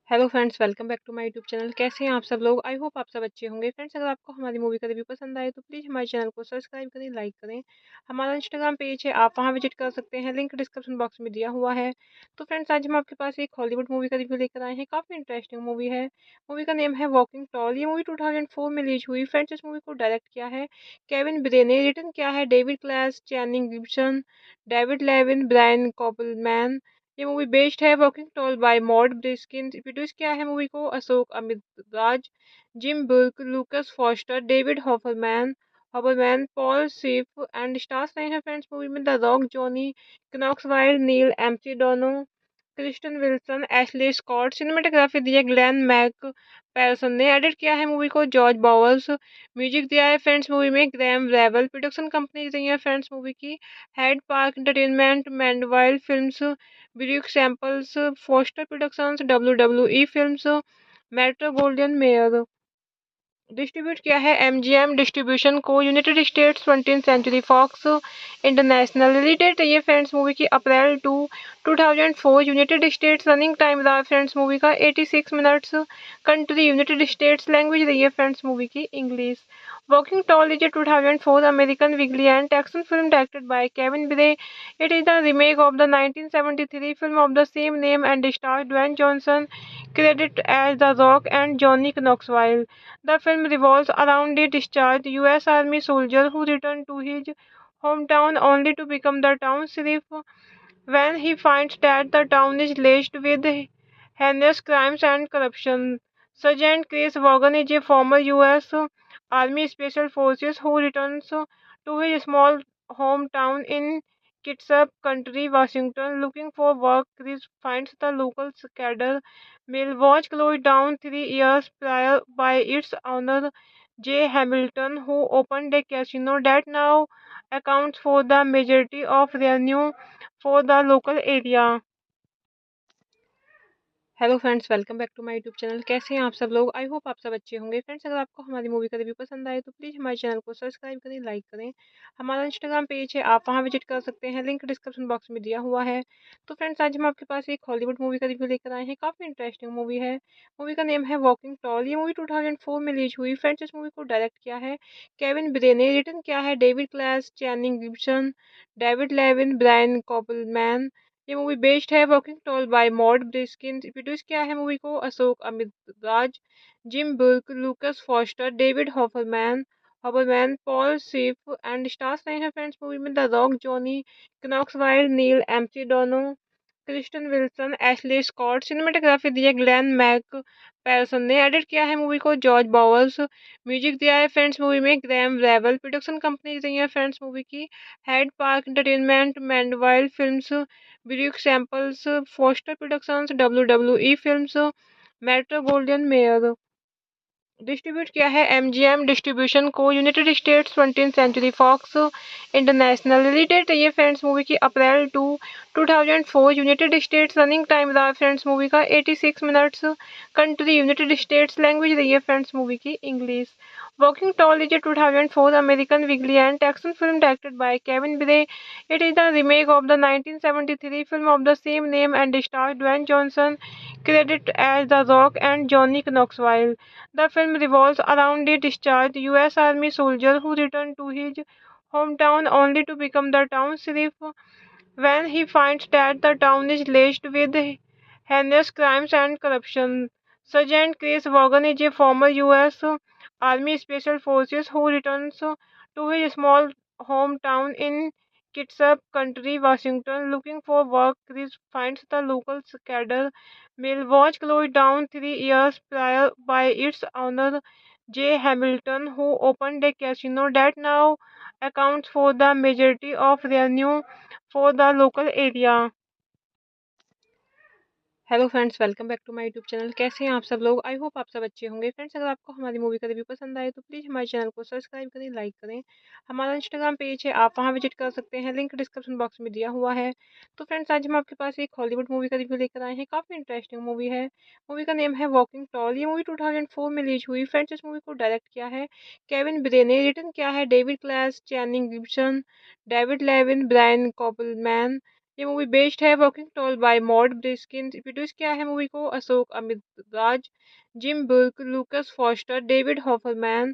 [SPEAKER 1] Hello friends, welcome back to my YouTube channel. कैसे हैं आप सब लोग? I hope आप सब अच्छे होंगे। Friends, अगर आपको हमारी मूवी का रिव्यू पसंद आए तो प्लीज़ हमारे चैनल को सब्सक्राइब करें, लाइक करें। हमारा इंस्टाग्राम पेज है, आप वहां विजिट कर सकते हैं, लिंक डिस्क्रिप्शन बॉक्स में दिया हुआ है। तो फ्रेंड्स, आज हम आपके पास एक हॉलीवुड मूवी का रिव्यू लेकर आए हैं। काफ़ी इंटरेस्टिंग मूवी है। मूवी का नेम है वॉकिंग टॉल। ये मूवी 2004 में रिलीज हुई। फ्रेंड्स, इस मूवी को डायरेक्ट किया है केविन ब्रे ने, रिटर्न किया है David Klass, Channing Gibson, David Levien, Brian Koppelman. ये मूवी बेस्ड है working toll by Mort Briskin. Produce किया है मूवी को अशोक अमित राज, Jim Burke, Lucas Foster, David Hoberman, Paul Schiff and stars रहे हैं फ्रेंड्स मूवी में the Rock, Johnny Knoxville, Neal McDonough, Kristen Wilson, Ashley Scott. Cinematography दी है Glenn Mac पैरसन ने edit किया है मूवी को जॉर्ज बॉवर्स। म्यूजिक दिया है फ्रेंड्स मूवी में ग्रैम रेवल। प्रोडक्शन कंपनी रही है फ्रेंड्स मूवी की Hyde Park entertainment, Mandeville films, Brooke Samples, Foster productions, WWE films, Metro golden Mayer. Distribute किया है एमजीएम डिस्ट्रीब्यूशन को, United States 20th Century Fox International. Release date रही है friends movie की अप्रैल 2004। United States running time रहा friends movie का 86 minutes. Country United States. Language रही है फ्रेंड्स मूवी की English. Walking toll is a 2004 American vigilante action film directed by Kevin Bray. It is the remake of the 1973 film of the same name and stars Dwayne Johnson, credited as The Rock and Johnny Knoxville. The film revolves around a discharged U.S. Army soldier who returned to his hometown only to become the town sheriff when he finds that the town is laced with heinous crimes and corruption. Sergeant Chris Vaughan is a former U.S. Army Special Forces who returns to his small hometown in Kitsap County, Washington, looking for work. Chris finds the local cadre mill was closed down 3 years prior by its owner J. Hamilton, who opened a casino that now accounts for the majority of revenue for the local area. Hello friends, welcome back to my YouTube channel. कैसे हैं आप सब लोग? I hope आप सब अच्छे होंगे। Friends, अगर आपको हमारी मूवी का रिव्यू पसंद आए तो प्लीज़ हमारे चैनल को सब्सक्राइब करें, लाइक करें। हमारा इंस्टाग्राम पेज है, आप वहां विजिट कर सकते हैं, लिंक डिस्क्रिप्शन बॉक्स में दिया हुआ है। तो फ्रेंड्स, आज हम आपके पास एक हॉलीवुड मूवी का रिव्यू लेकर आए हैं। काफ़ी इंटरेस्टिंग मूवी है। मूवी का नेम है वॉकिंग टॉल। ये मूवी 2004 में रिलीज हुई। फ्रेंड्स, इस मूवी को डायरेक्ट किया है केविन ब्रे ने, रिटर्न किया है David Klass, Channing Gibson, David Levien, Brian Koppelman. ये मूवी बेस्ड है working toll by Mort Briskin. Produce किया है मूवी को अशोक अमित राज, Jim Burke, Lucas Foster, David Hoberman, Paul Schiff and stars रहे हैं फ्रेंड्स मूवी में the Rock, Johnny Knoxville, Neal McDonough, Kristen Wilson, Ashley Scott. Cinematography दी है Glenn Mac पैरसन ने। Edit किया है मूवी को जॉर्ज बॉवर्स। म्यूजिक दिया है फ्रेंड्स मूवी में ग्रैम रेवल। प्रोडक्शन कंपनी रही है फ्रेंड्स मूवी की Hyde Park entertainment, Mandeville films, Brooke Samples, Foster productions, WWE films, Metro golden Mayer. Distribute किया है एमजीएम डिस्ट्रीब्यूशन को, United States 20th Century Fox International. Release date रही है friends movie की अप्रैल 2004। United States running time रहा friends movie का 86 minutes. Country United States. Language रही है फ्रेंड्स मूवी की English. Walking toll is a 2004 American vigilante action film directed by Kevin Bray. It is the remake of the 1973 film of the same name and stars Dwayne Johnson, credited as The Rock and Johnny Knoxville. The film revolves around a discharged U.S. Army soldier who returned to his hometown only to become the town sheriff when he finds that the town is laced with heinous crimes and corruption. Sergeant Chris Vaughan is a former U.S. Army Special Forces who returns to his small hometown in Kitsap County, Washington, looking for work. Chris finds the local cadre mill was closed down 3 years prior by its owner J. Hamilton, who opened a casino that now accounts for the majority of revenue for the local area. Hello friends, welcome back to my YouTube channel. कैसे हैं आप सब लोग? I hope आप सब अच्छे होंगे। Friends, अगर आपको हमारी मूवी का रिव्यू पसंद आए तो प्लीज़ हमारे चैनल को सब्सक्राइब करें, लाइक करें। हमारा इंस्टाग्राम पेज है, आप वहां विजिट कर सकते हैं, लिंक डिस्क्रिप्शन बॉक्स में दिया हुआ है। तो फ्रेंड्स, आज हम आपके पास एक हॉलीवुड मूवी का रिव्यू लेकर आए हैं। काफ़ी इंटरेस्टिंग मूवी है। मूवी का नेम है वॉकिंग टॉल। ये मूवी 2004 में रिलीज हुई। फ्रेंड्स, इस मूवी को डायरेक्ट किया है केविन ब्रे ने, रिटर्न किया है David Klass, Channing Gibson, David Levien, Brian Koppelman. ये मूवी बेस्ड है working toll by Mort Briskin. Produce किया है मूवी को अशोक अमित राज, Jim Burke, Lucas Foster, David Hoberman,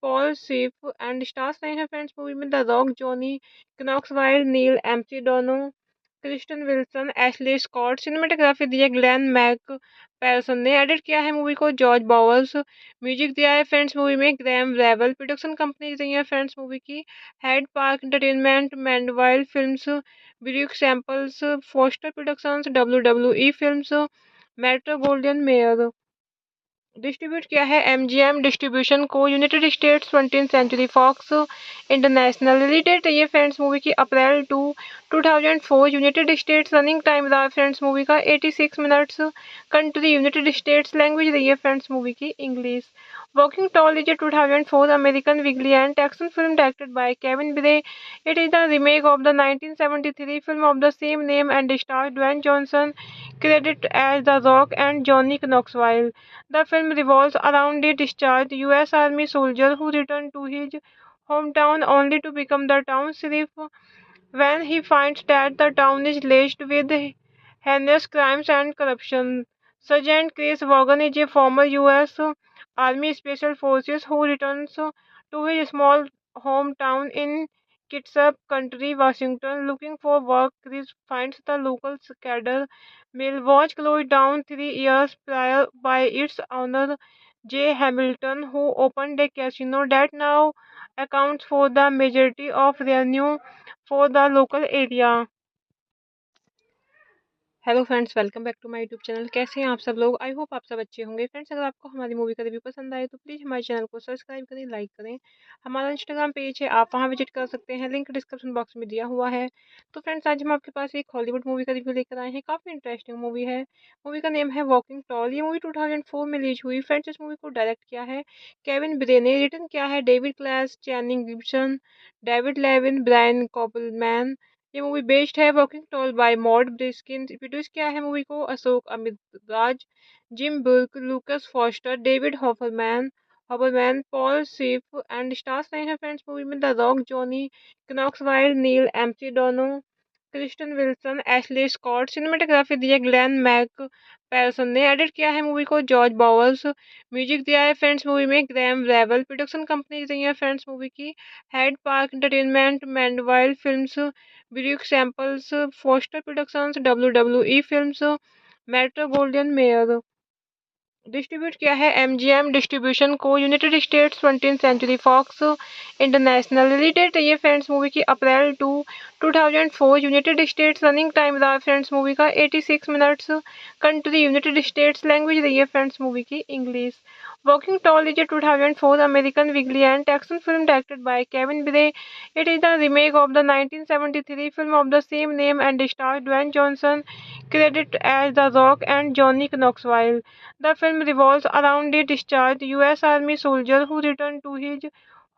[SPEAKER 1] Paul Schiff and stars रहे हैं फ्रेंड्स मूवी में the Rock, Johnny Knoxville, Neal McDonough, Kristen Wilson, Ashley Scott. Cinematography दी है Glenn Mac पैरसन ने। Edit किया है मूवी को जॉर्ज बॉवर्स। म्यूजिक दिया है फ्रेंड्स मूवी में ग्रैम रेवल। प्रोडक्शन कंपनी रही है फ्रेंड्स मूवी की Hyde Park entertainment, Mandeville films, Brooke Samples, Foster productions, WWE films, Metro golden Mayer. Distribute किया है एमजीएम डिस्ट्रीब्यूशन को, United States 20th Century Fox International. Release date रही है friends movie की अप्रैल 2004। United States running time रहा friends movie का 86 minutes. Country United States, language रही है फ्रेंड्स मूवी की English. Walking toll is a 2004 American vigilante action film directed by Kevin Bray. It is the remake of the 1973 film of the same name and stars Dwayne Johnson, credited as The Rock and Johnny Knoxville. The film revolves around a discharged U.S. Army soldier who returned to his hometown only to become the town sheriff when he finds that the town is laced with heinous crimes and corruption. Sergeant Chris Vaughan is a former U.S. Army Special Forces who returns to his small hometown in Kitsap County, Washington, looking for work. Chris finds the local cadre mill was closed down 3 years prior by its owner J. Hamilton, who opened a casino that now accounts for the majority of revenue for the local area. Hello friends, welcome back to my YouTube channel. कैसे हैं आप सब लोग? I hope आप सब अच्छे होंगे। Friends, अगर आपको हमारी मूवी का रिव्यू पसंद आए तो प्लीज़ हमारे चैनल को सब्सक्राइब करें, लाइक करें। हमारा इंस्टाग्राम पेज है, आप वहां विजिट कर सकते हैं, लिंक डिस्क्रिप्शन बॉक्स में दिया हुआ है। तो फ्रेंड्स, आज हम आपके पास एक हॉलीवुड मूवी का रिव्यू लेकर आए हैं। काफ़ी इंटरेस्टिंग मूवी है। मूवी का नेम है वॉकिंग टॉल। ये मूवी 2004 में रिलीज हुई। फ्रेंड्स, इस मूवी को डायरेक्ट किया है केविन ब्रे ने, रिटर्न किया है David Klass, Channing Gibson, David Levien, Brian Koppelman. ये मूवी बेस्ड है working toll by Mort Briskin. Produce किया है मूवी को अशोक अमित राज, Jim Burke, Lucas Foster, David Hoberman, Paul Schiff and stars रहे हैं फ्रेंड्स मूवी में the Rock, Johnny Knoxville, Neal McDonough, Kristen Wilson, Ashley Scott. Cinematography दी है Glenn Mac पैरसन ने। Edit किया है मूवी को जॉर्ज बॉवर्स। म्यूजिक दिया है फ्रेंड्स मूवी में ग्रैम रेवल। प्रोडक्शन कंपनी रही है फ्रेंड्स मूवी की Hyde Park entertainment, Mandeville films, Brooke Samples, Foster productions, WWE films, Metro golden Mayer. Distribute किया है एमजीएम डिस्ट्रीब्यूशन को, United States 20th Century Fox International. Release date रही है friends movie की अप्रैल 2004। United States running time रहा friends movie का 86 minutes. Country United States, language रही है फ्रेंड्स मूवी की English. Walking toll is a 2004 American vigilante action film directed by Kevin Bray. It is the remake of the 1973 film of the same name and stars Dwayne Johnson, credited as The Rock and Johnny Knoxville. The film revolves around a discharged U.S. Army soldier who returned to his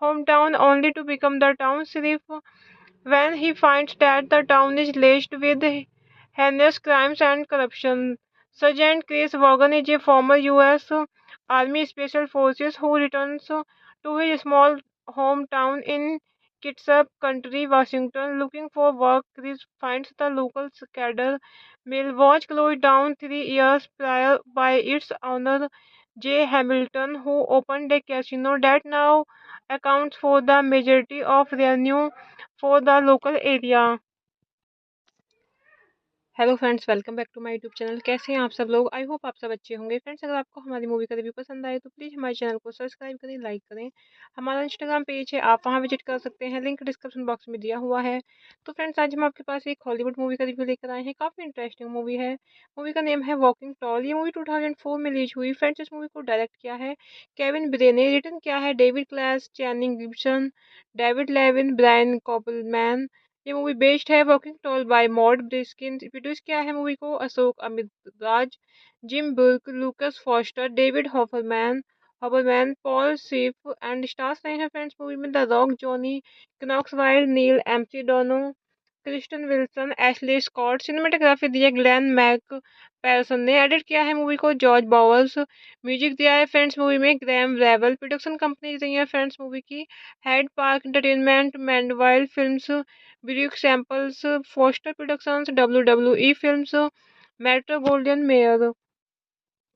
[SPEAKER 1] hometown only to become the town sheriff when he finds that the town is laced with heinous crimes and corruption. Sergeant Chris Vaughan is a former U.S. Army Special Forces who returns to his small hometown in Kitsap County, Washington, looking for work. Chris finds the local cadre mill was closed down 3 years prior by its owner J. Hamilton, who opened a casino that now accounts for the majority of revenue for the local area. Hello friends, welcome back to my YouTube channel. कैसे हैं आप सब लोग? I hope आप सब अच्छे होंगे। Friends, अगर आपको हमारी मूवी का रिव्यू पसंद आए तो प्लीज़ हमारे चैनल को सब्सक्राइब करें, लाइक करें। हमारा इंस्टाग्राम पेज है, आप वहां विजिट कर सकते हैं, लिंक डिस्क्रिप्शन बॉक्स में दिया हुआ है। तो फ्रेंड्स, आज हम आपके पास एक हॉलीवुड मूवी का रिव्यू लेकर आए हैं। काफ़ी इंटरेस्टिंग मूवी है। मूवी का नेम है वॉकिंग टॉल। ये मूवी 2004 में रिलीज हुई। फ्रेंड्स, इस मूवी को डायरेक्ट किया है केविन ब्रे ने, रिटर्न किया है David Klass, Channing Gibson, David Levien, Brian Koppelman. ये मूवी बेस्ड है working toll by Mort Briskin. Produce किया है मूवी को अशोक अमित राज, Jim Burke, Lucas Foster, David Hoberman, Paul Schiff and stars रहे हैं फ्रेंड्स मूवी में the Rock, Johnny Knoxville, Neal McDonough, Kristen Wilson, Ashley Scott. Cinematography दी है Glenn Mac पैरसन ने। Edit किया है मूवी को जॉर्ज बॉवर्स। म्यूजिक दिया है फ्रेंड्स मूवी में ग्रैम रेवल। प्रोडक्शन कंपनी रही है फ्रेंड्स मूवी की Hyde Park entertainment, Mandeville films, Brooke Samples, Foster productions, WWE films, Metro golden Mayer.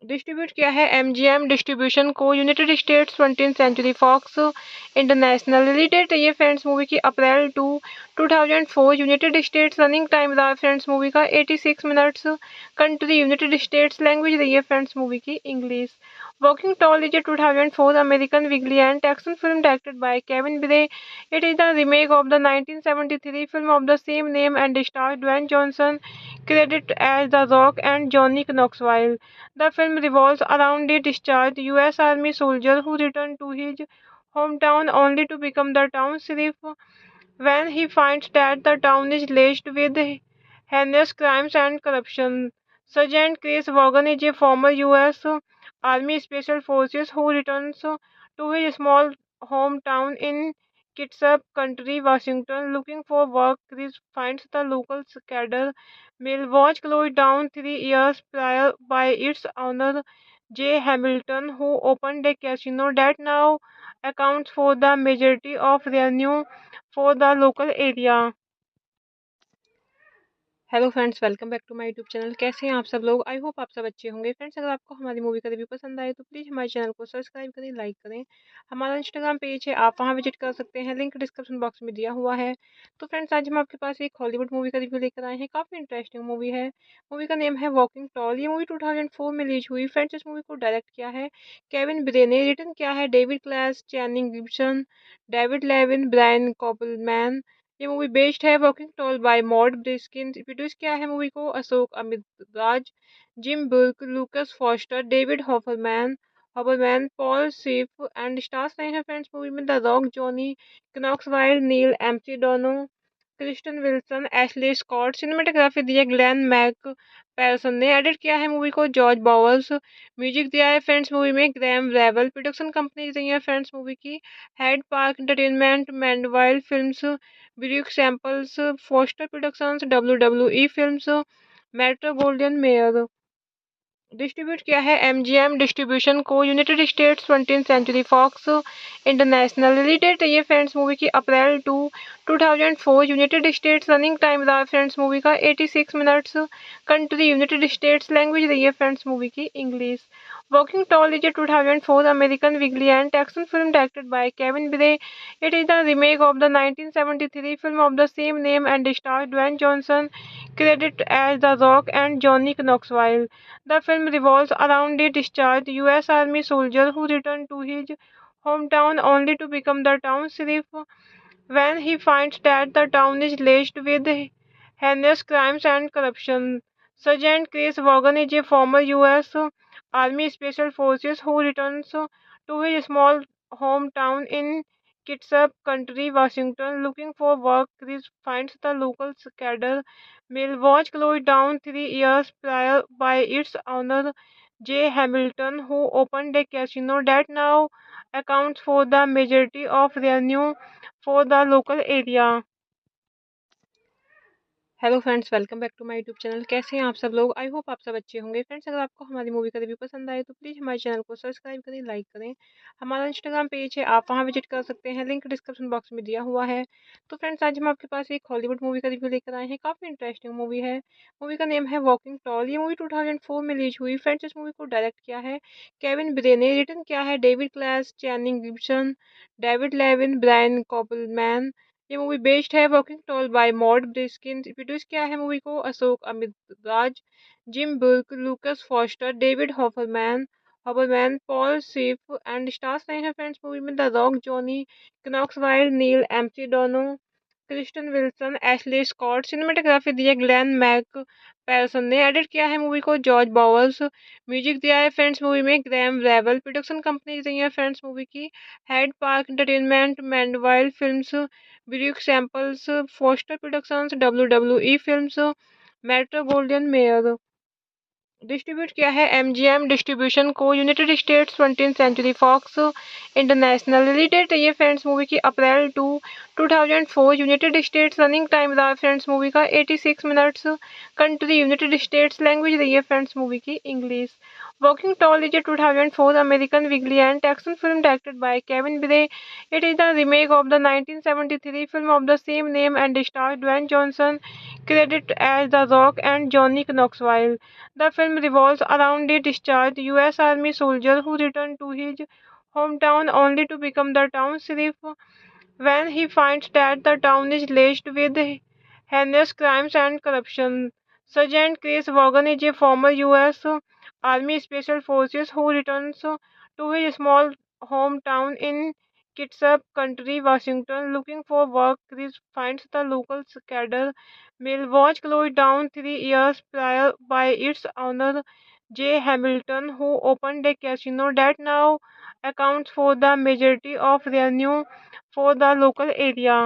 [SPEAKER 1] Distribute किया है एमजीएम डिस्ट्रीब्यूशन को, United States 20th Century Fox International. Release date रही है friends movie की अप्रैल 2004। United States running time रहा friends movie का 86 minutes. Country United States, language रही है फ्रेंड्स मूवी की English. Walking Tall is a 2004 American vigilant action film directed by Kevin Bray. It is the remake of the 1973 film of the same name and stars Dwayne Johnson, credited as The Rock and Johnny Knoxville. The film revolves around a discharged U.S. Army soldier who returned to his hometown only to become the town sheriff when he finds that the town is laced with heinous crimes and corruption. Sergeant Chris Vaughan is a former U.S. Army Special Forces who returns to his small hometown in Kitsap County, Washington, looking for work. Chris finds the local cadre mill was closed down 3 years prior by its owner J. Hamilton, who opened a casino that now accounts for the majority of revenue for the local area. Hello friends, welcome back to my YouTube channel. कैसे हैं आप सब लोग? I hope आप सब अच्छे होंगे। Friends, अगर आपको हमारी मूवी का रिव्यू पसंद आए तो प्लीज़ हमारे चैनल को सब्सक्राइब करें, लाइक करें। हमारा इंस्टाग्राम पेज है, आप वहां विजिट कर सकते हैं, लिंक डिस्क्रिप्शन बॉक्स में दिया हुआ है। तो फ्रेंड्स, आज हम आपके पास एक हॉलीवुड मूवी का रिव्यू लेकर आए हैं। काफ़ी इंटरेस्टिंग मूवी है। मूवी का नेम है वॉकिंग टॉल। ये मूवी 2004 में रिलीज हुई। फ्रेंड्स, इस मूवी को डायरेक्ट किया है केविन ब्रे ने, रिटर्न किया है David Klass, Channing Gibson, David Levien, Brian Koppelman. ये मूवी बेस्ड है working toll by Mort Briskin. Produce किया है मूवी को अशोक अमित राज, Jim Burke, Lucas Foster, David Hoberman, Paul Schiff and stars रहे हैं फ्रेंड्स मूवी में the Rock, Johnny Knoxville, Neal McDonough, Kristen Wilson, Ashley Scott. Cinematography दी है Glenn Mac पैरसन ने। Edit किया है मूवी को जॉर्ज बॉवर्स। म्यूजिक दिया है फ्रेंड्स मूवी में ग्रैम रेवल। प्रोडक्शन कंपनी रही है फ्रेंड्स मूवी की Hyde Park entertainment, Mandeville films, Brooke Samples, Foster productions, WWE films, Metro golden Mayer. Distribute किया है MGM डिस्ट्रीब्यूशन को, United States 20th Century Fox International. Release date रही है friends movie की अप्रैल 2004। United States running time रहा friends movie का 86 minutes. Country United States, language रही है फ्रेंड्स मूवी की English. Walking toll is a 2004 American vigilante action film directed by Kevin Bray. It is the remake of the 1973 film of the same name and stars Dwayne Johnson, credited as The Rock and Johnny Knoxville. The film revolves around a discharged U.S. Army soldier who returned to his hometown only to become the town sheriff when he finds that the town is laced with heinous crimes and corruption. Sergeant Chris Vaughan is a former U.S. Army Special Forces who returns to his small hometown in Kitsap County, Washington, looking for work. Chris finds the local cadre mill was closed down 3 years prior by its owner J. Hamilton, who opened a casino that now accounts for the majority of revenue for the local area. Hello friends, welcome back to my YouTube channel. कैसे हैं आप सब लोग? I hope आप सब अच्छे होंगे। Friends, अगर आपको हमारी मूवी का रिव्यू पसंद आए तो प्लीज़ हमारे चैनल को सब्सक्राइब करें, लाइक करें। हमारा इंस्टाग्राम पेज है, आप वहां विजिट कर सकते हैं, लिंक डिस्क्रिप्शन बॉक्स में दिया हुआ है। तो फ्रेंड्स, आज हम आपके पास एक हॉलीवुड मूवी का रिव्यू लेकर आए हैं। काफ़ी इंटरेस्टिंग मूवी है। मूवी का नेम है वॉकिंग टॉल। ये मूवी 2004 में रिलीज हुई। फ्रेंड्स, इस मूवी को डायरेक्ट किया है केविन ब्रे ने, रिटर्न किया है David Klass, Channing Gibson, David Levien, Brian Koppelman. ये मूवी बेस्ड है working toll by Mort Briskin. Produce किया है मूवी को अशोक अमित राज, Jim Burke, Lucas Foster, David Hoberman, Paul Schiff and stars रहे हैं फ्रेंड्स मूवी में the Rock, Johnny Knoxville, Neal McDonough, Kristen Wilson, Ashley Scott. Cinematography दी है Glenn Mac पैरसन ने। Edit किया है मूवी को जॉर्ज बॉवर्स। म्यूजिक दिया है फ्रेंड्स मूवी में ग्रैम रेवल। प्रोडक्शन कंपनी रही है फ्रेंड्स मूवी की Hyde Park entertainment, Mandeville films, Brooke Samples, Foster productions, WWE films, Metro golden Mayer. Distribute किया है MGM डिस्ट्रीब्यूशन को, United States 20th Century Fox International. Release date रही है friends movie की अप्रैल 2004। United States running time रहा friends movie का 86 minutes. Country United States, language रही है फ्रेंड्स मूवी की English. Walking toll is a 2004 American vigilante action film directed by Kevin Bray. It is the remake of the 1973 film of the same name and stars Dwayne Johnson, credited as The Rock and Johnny Knoxville. The film revolves around a discharged U.S. Army soldier who returned to his hometown only to become the town sheriff when he finds that the town is laced with heinous crimes and corruption. Sergeant Chris Vaughan is a former U.S. Army Special Forces who returns to his small hometown in Kitsap Country, Washington, looking for work. Chris finds the local cadre mill was closed down 3 years prior by its owner J. Hamilton, who opened a casino that now accounts for the majority of revenue for the local area.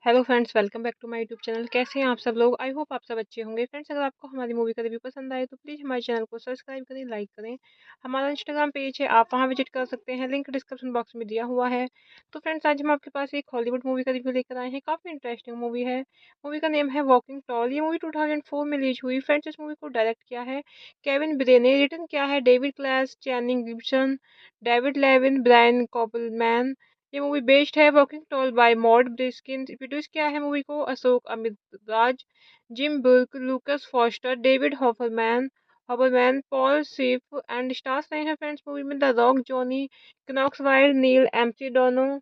[SPEAKER 1] Hello friends, welcome back to my YouTube channel. कैसे हैं आप सब लोग? I hope आप सब अच्छे होंगे। Friends, अगर आपको हमारी मूवी का रिव्यू पसंद आए तो प्लीज़ हमारे चैनल को सब्सक्राइब करें, लाइक करें। हमारा इंस्टाग्राम पेज है, आप वहां विजिट कर सकते हैं, लिंक डिस्क्रिप्शन बॉक्स में दिया हुआ है। तो फ्रेंड्स, आज हम आपके पास एक हॉलीवुड मूवी का रिव्यू लेकर आए हैं। काफ़ी इंटरेस्टिंग मूवी है। मूवी का नेम है वॉकिंग टॉल। ये मूवी 2004 में रिलीज हुई। फ्रेंड्स, इस मूवी को डायरेक्ट किया है केविन ब्रे ने, रिटर्न किया है David Klass, Channing Gibson, David Levien, Brian Koppelman. ये मूवी बेस्ड है working toll by Mort Briskin. Produce किया है मूवी को अशोक अमित राज, Jim Burke, Lucas Foster, David Hoberman, Paul Schiff and stars रहे हैं फ्रेंड्स मूवी में the Rock, Johnny Knoxville, Neal McDonough,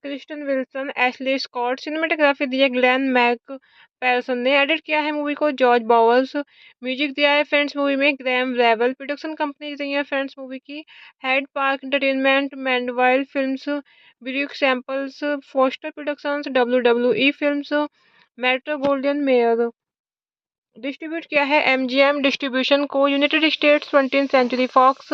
[SPEAKER 1] Kristen Wilson, Ashley Scott. Cinematography दी है Glenn Mac पैरसन ने। Edit किया है मूवी को जॉर्ज बॉवर्स। म्यूजिक दिया है फ्रेंड्स मूवी में ग्रैम रेवल। प्रोडक्शन कंपनी रही है फ्रेंड्स मूवी की Hyde Park entertainment, Mandeville films, Brooke Samples, Foster productions, WWE films, Metro golden Mayer. Distribute किया है MGM डिस्ट्रीब्यूशन को, United States 20th Century Fox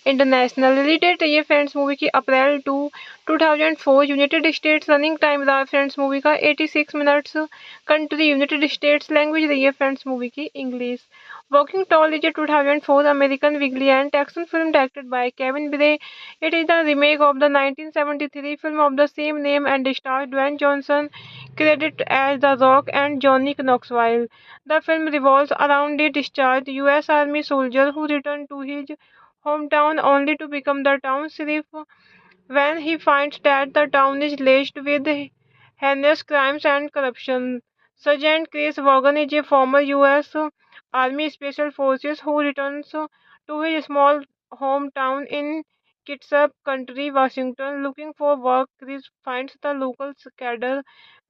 [SPEAKER 1] International. Release date है ये friends movie की अप्रैल 2004। United States running time रहा friends movie का 86 minutes. Country United States, language रही है फ्रेंड्स मूवी की English. Walking toll is a 2004 American vigilante action film directed by Kevin Bray. It is the remake of the 1973 film of the same name and stars Dwayne Johnson, credited as The Rock and Johnny Knoxville. The film revolves around a discharged U.S. Army soldier who returned to his hometown only to become the town sheriff when he finds that the town is laced with heinous crimes and corruption. Sergeant Chris Vaughan is a former U.S. Army Special Forces who returns to his small hometown in Kitsap Country, Washington, looking for work. Chris finds the local cadre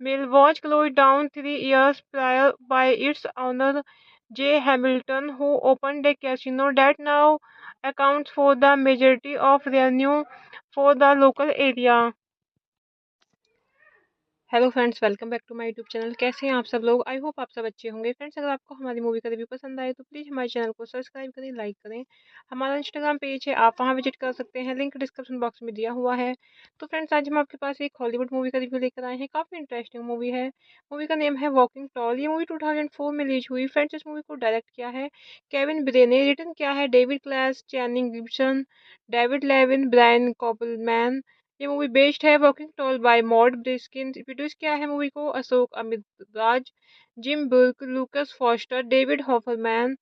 [SPEAKER 1] mill was closed down 3 years prior by its owner J. Hamilton, who opened a casino that now accounts for the majority of revenue for the local area. Hello friends, welcome back to my YouTube channel. कैसे हैं आप सब लोग? I hope आप सब अच्छे होंगे। Friends, अगर आपको हमारी मूवी का रिव्यू पसंद आए तो प्लीज़ हमारे चैनल को सब्सक्राइब करें, लाइक करें। हमारा इंस्टाग्राम पेज है, आप वहां विजिट कर सकते हैं, लिंक डिस्क्रिप्शन बॉक्स में दिया हुआ है। तो फ्रेंड्स, आज हम आपके पास एक हॉलीवुड मूवी का रिव्यू लेकर आए हैं। काफ़ी इंटरेस्टिंग मूवी है। मूवी का नेम है वॉकिंग टॉल। ये मूवी 2004 में रिलीज हुई। फ्रेंड्स, इस मूवी को डायरेक्ट किया है केविन ब्रे ने, रिटर्न किया है David Klass, Channing Gibson, David Levien, Brian Koppelman. ये मूवी बेस्ड है working toll by Mort Briskin. Produce किया है मूवी को अशोक अमित राज, Jim Burke, Lucas Foster, David Hoberman,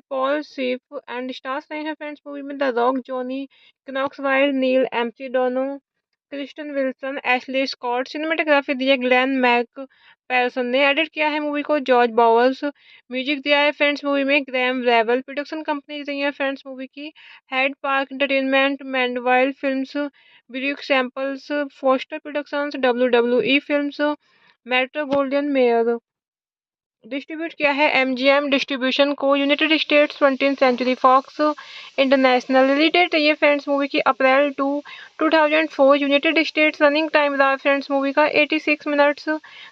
[SPEAKER 1] Paul Schiff and stars रहे हैं फ्रेंड्स मूवी में the Rock, Johnny Knoxville, Neal McDonough, Kristen Wilson, Ashley Scott. Cinematography दी है Glenn Mac पैरसन ने। Edit किया है मूवी को जॉर्ज बॉवर्स। म्यूजिक दिया है फ्रेंड्स मूवी में ग्रैम रेवल। प्रोडक्शन कंपनी रही है फ्रेंड्स मूवी की Hyde Park entertainment, Mandeville films, Brooke Samples, Foster productions, WWE films, Metro golden Mayer. Distribute किया है MGM डिस्ट्रीब्यूशन को, United States 20th Century Fox International. Release date है ये friends movie की अप्रैल 2004। United States running time रहा friends movie का 86 minutes.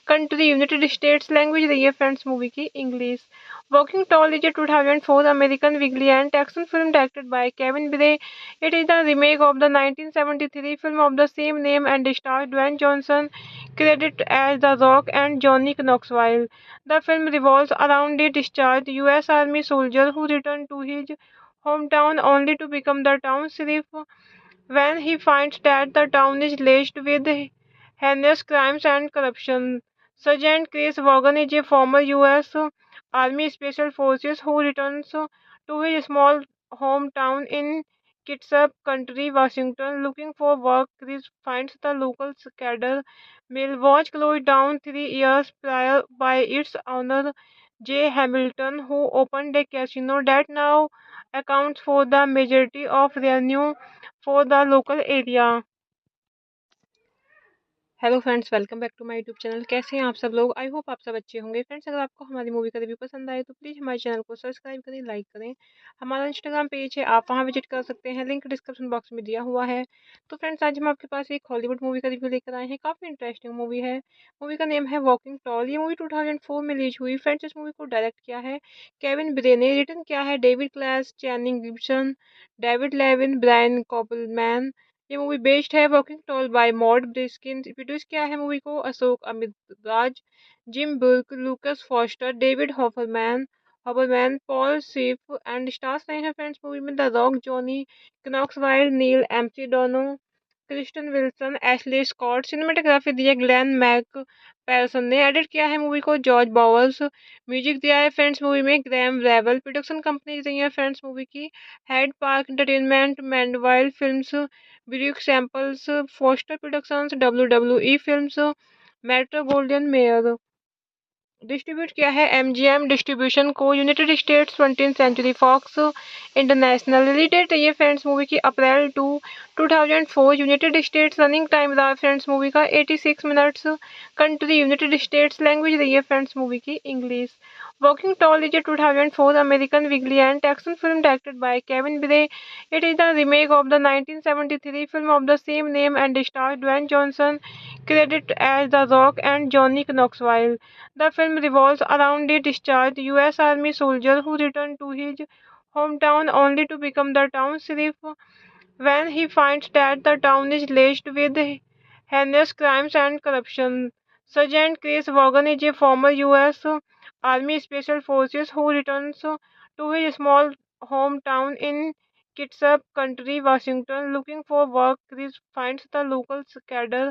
[SPEAKER 1] Country United States, language रही है फ्रेंड्स मूवी की English. Walking toll is a 2004 American vigilante action film directed by Kevin Bray. It is the remake of the 1973 film of the same name and stars Dwayne Johnson, credited as The Rock and Johnny Knoxville. The film revolves around a discharged U.S. Army soldier who returned to his hometown only to become the town sheriff when he finds that the town is laced with heinous crimes and corruption. Sergeant Chris Vaughan is a former U.S. Army Special Forces who returns to his small hometown in Kitsap Country, Washington, looking for work. Chris finds the local cadre mill was closed down 3 years prior by its owner J. Hamilton, who opened a casino that now accounts for the majority of revenue for the local area. Hello friends, welcome back to my YouTube channel. कैसे हैं आप सब लोग? I hope आप सब अच्छे होंगे। Friends, अगर आपको हमारी मूवी का रिव्यू पसंद आए तो प्लीज़ हमारे चैनल को सब्सक्राइब करें, लाइक करें। हमारा इंस्टाग्राम पेज है, आप वहां विजिट कर सकते हैं, लिंक डिस्क्रिप्शन बॉक्स में दिया हुआ है। तो फ्रेंड्स, आज हम आपके पास एक हॉलीवुड मूवी का रिव्यू लेकर आए हैं। काफ़ी इंटरेस्टिंग मूवी है। मूवी का नेम है वॉकिंग टॉल। ये मूवी 2004 में रिलीज हुई। फ्रेंड्स, इस मूवी को डायरेक्ट किया है केविन ब्रे ने, रिटर्न किया है David Klass, Channing Gibson, David Levien, Brian Koppelman. ये मूवी बेस्ड है working toll by Mort Briskin. Produce किया है मूवी को अशोक अमित राज, Jim Burke, Lucas Foster, David Hoberman, Paul Schiff and stars रहे हैं फ्रेंड्स मूवी में the Rock, Johnny Knoxville, Neal McDonough, Kristen Wilson, Ashley Scott. Cinematography दी है Glenn Mac पैरसन ने। Edit किया है मूवी को जॉर्ज बॉवर्स। म्यूजिक दिया है फ्रेंड्स मूवी में ग्रैम रेवल। प्रोडक्शन कंपनी रही है फ्रेंड्स मूवी की Hyde Park entertainment, Mandeville films, Brooke Samples, Foster productions, WWE films, Metro golden Mayer. Distribute किया है MGM डिस्ट्रीब्यूशन को, United States 20th Century Fox International. Release date है friends movie की अप्रैल 2004। United States running time रहा friends movie का 86 minutes. Country United States. Language रही है friends movie की English. Walking toll is a 2004 American vigilante action film directed by Kevin Bray. It is the remake of the 1973 film of the same name and stars Dwayne Johnson, credited as The Rock and Johnny Knoxville. The film revolves around a discharged U.S. Army soldier who returned to his hometown only to become the town sheriff when he finds that the town is laced with heinous crimes and corruption. Sergeant Chris Vaughan is a former U.S. Army Special Forces who returns to his small hometown in Kitsap County, Washington, looking for work. Chris finds the local cadre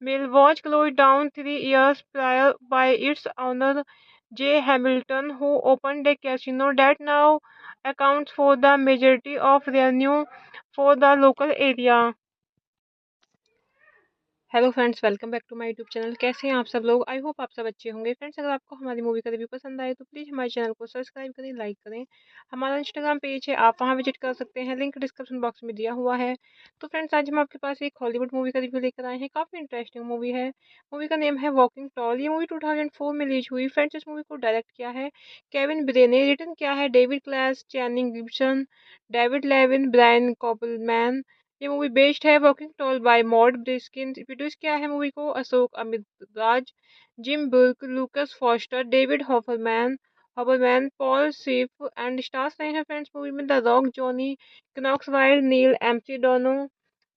[SPEAKER 1] mill was closed down 3 years prior by its owner J. Hamilton, who opened a casino that now accounts for the majority of revenue for the local area. Hello friends, welcome back to my YouTube channel. कैसे हैं आप सब लोग? I hope आप सब अच्छे होंगे। Friends, अगर आपको हमारी मूवी का रिव्यू पसंद आए तो प्लीज़ हमारे चैनल को सब्सक्राइब करें, लाइक करें। हमारा इंस्टाग्राम पेज है, आप वहां विजिट कर सकते हैं, लिंक डिस्क्रिप्शन बॉक्स में दिया हुआ है। तो फ्रेंड्स, आज हम आपके पास एक हॉलीवुड मूवी का रिव्यू लेकर आए हैं। काफ़ी इंटरेस्टिंग मूवी है। मूवी का नेम है वॉकिंग टॉल। ये मूवी 2004 में रिलीज हुई। फ्रेंड्स, इस मूवी को डायरेक्ट किया है केविन ब्रे ने, रिटर्न किया है David Klass, Channing Gibson, David Levien, Brian Koppelman. ये मूवी बेस्ड है working toll by Mort Briskin. Produce किया है मूवी को अशोक अमित राज, Jim Burke, Lucas Foster, David Hoberman, Paul Schiff and stars रहे हैं फ्रेंड्स मूवी में the Rock, Johnny Knoxville, Neal McDonough,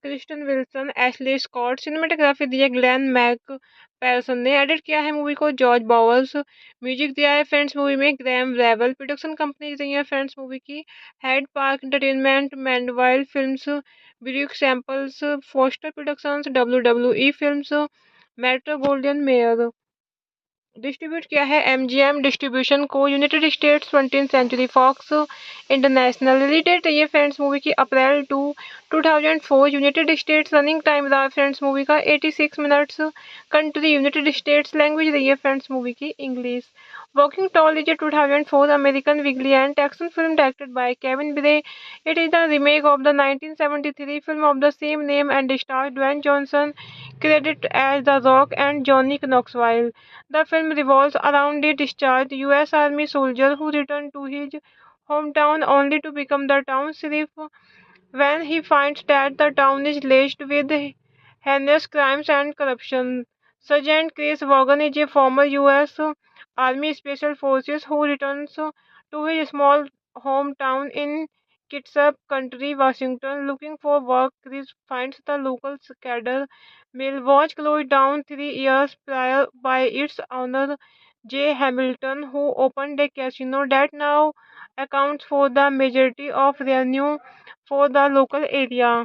[SPEAKER 1] Kristen Wilson, Ashley Scott. Cinematography दी है Glenn Mac पैरसन ने। Edit किया है मूवी को जॉर्ज बॉवर्स। म्यूजिक दिया है फ्रेंड्स मूवी में ग्रैम रेवल। प्रोडक्शन कंपनी रही है फ्रेंड्स मूवी की Hyde Park entertainment, Mandeville films, Brooke Samples, Foster productions, WWE films, Metro golden Mayer. Distribute किया है MGM डिस्ट्रीब्यूशन को, United States 20th Century Fox International. Release date है friends movie की अप्रैल 2004। United States running time रहा friends movie का 86 minutes. Country United States. Language रही है friends movie की English. Walking toll is a 2004 American vigilante action film directed by Kevin Bray. It is the remake of the 1973 film of the same name and stars Dwayne Johnson, credited as The Rock and Johnny Knoxville. The film revolves around a discharged U.S. Army soldier who returned to his hometown only to become the town sheriff when he finds that the town is laced with heinous crimes and corruption. Sergeant Chris Vaughan is a former U.S. Army Special Forces who returns to his small hometown in Kitsap County, Washington, looking for work. Chris finds the local cadre mill was closed down 3 years prior by its owner J. Hamilton, who opened a casino that now accounts for the majority of revenue for the local area.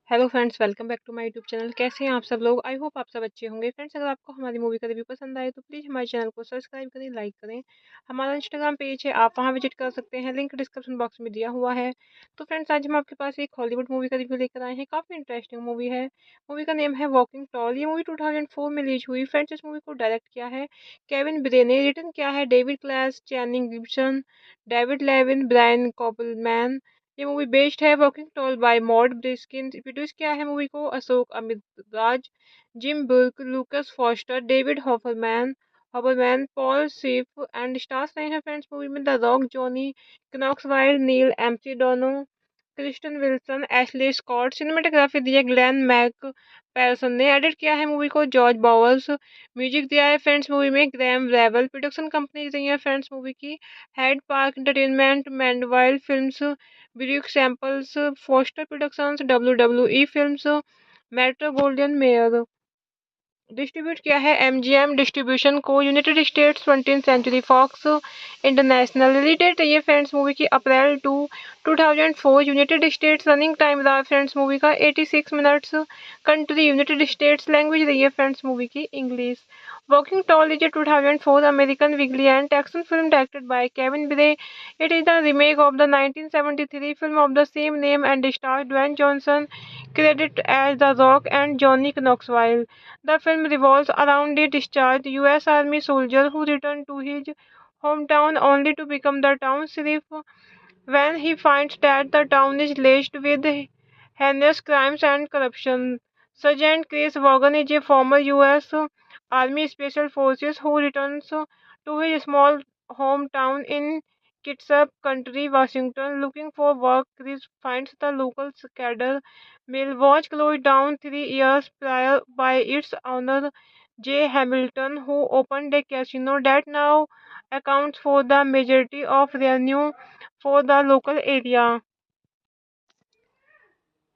[SPEAKER 1] Hello friends, welcome back to my YouTube channel. कैसे हैं आप सब लोग? I hope आप सब अच्छे होंगे। Friends, अगर आपको हमारी मूवी का रिव्यू पसंद आए तो प्लीज़ हमारे चैनल को सब्सक्राइब करें, लाइक करें। हमारा इंस्टाग्राम पेज है, आप वहां विजिट कर सकते हैं, लिंक डिस्क्रिप्शन बॉक्स में दिया हुआ है। तो फ्रेंड्स, आज हम आपके पास एक हॉलीवुड मूवी का रिव्यू लेकर आए हैं। काफ़ी इंटरेस्टिंग मूवी है। मूवी का नेम है वॉकिंग टॉल। ये मूवी 2004 में रिलीज हुई। फ्रेंड्स, इस मूवी को डायरेक्ट किया है केविन ब्रे ने, रिटर्न किया है David Klass, Channing Gibson, David Levien, Brian Koppelman. ये मूवी बेस्ड है working toll by Mort Briskin. Produce किया है मूवी को अशोक अमित राज, Jim Burke, Lucas Foster, David Hoberman, Paul Schiff and stars रहे हैं फ्रेंड्स मूवी में the Rock, Johnny Knoxville, Neal McDonough, Kristen Wilson, Ashley Scott. Cinematography दी है Glenn Mac पैरसन ने। Edit किया है मूवी को जॉर्ज बावर्स। म्यूजिक दिया है फ्रेंड्स मूवी में ग्रैम रेवल। प्रोडक्शन कंपनी रही है फ्रेंड्स मूवी की Hyde Park entertainment, Mandeville films, Brooke Samples, Foster Productions, W W E Films, Metro golden Mayer. Distribute किया है एमजीएम डिस्ट्रीब्यूशन को, United States 20th Century Fox International. Release date रही है friends movie की अप्रैल 2004। United States running time रहा friends movie का 86 minutes. Country United States. Language रही है फ्रेंड्स मूवी की English. Working toll is a 2004 American vigilante action film directed by Kevin Bray. It is the remake of the 1973 film of the same name and stars Dwayne Johnson, credited as The Rock and Johnny Knoxville. The film revolves around a discharged U.S. Army soldier who returned to his hometown only to become the town sheriff when he finds that the town is laced with heinous crimes and corruption. Sergeant Chris Vaughan is a former U.S. Army Special Forces who returns to his small hometown in Kitsap County, Washington, looking for work. Chris finds the local cadre mill was closed down 3 years prior by its owner J. Hamilton, who opened a casino that now accounts for the majority of revenue for the local area.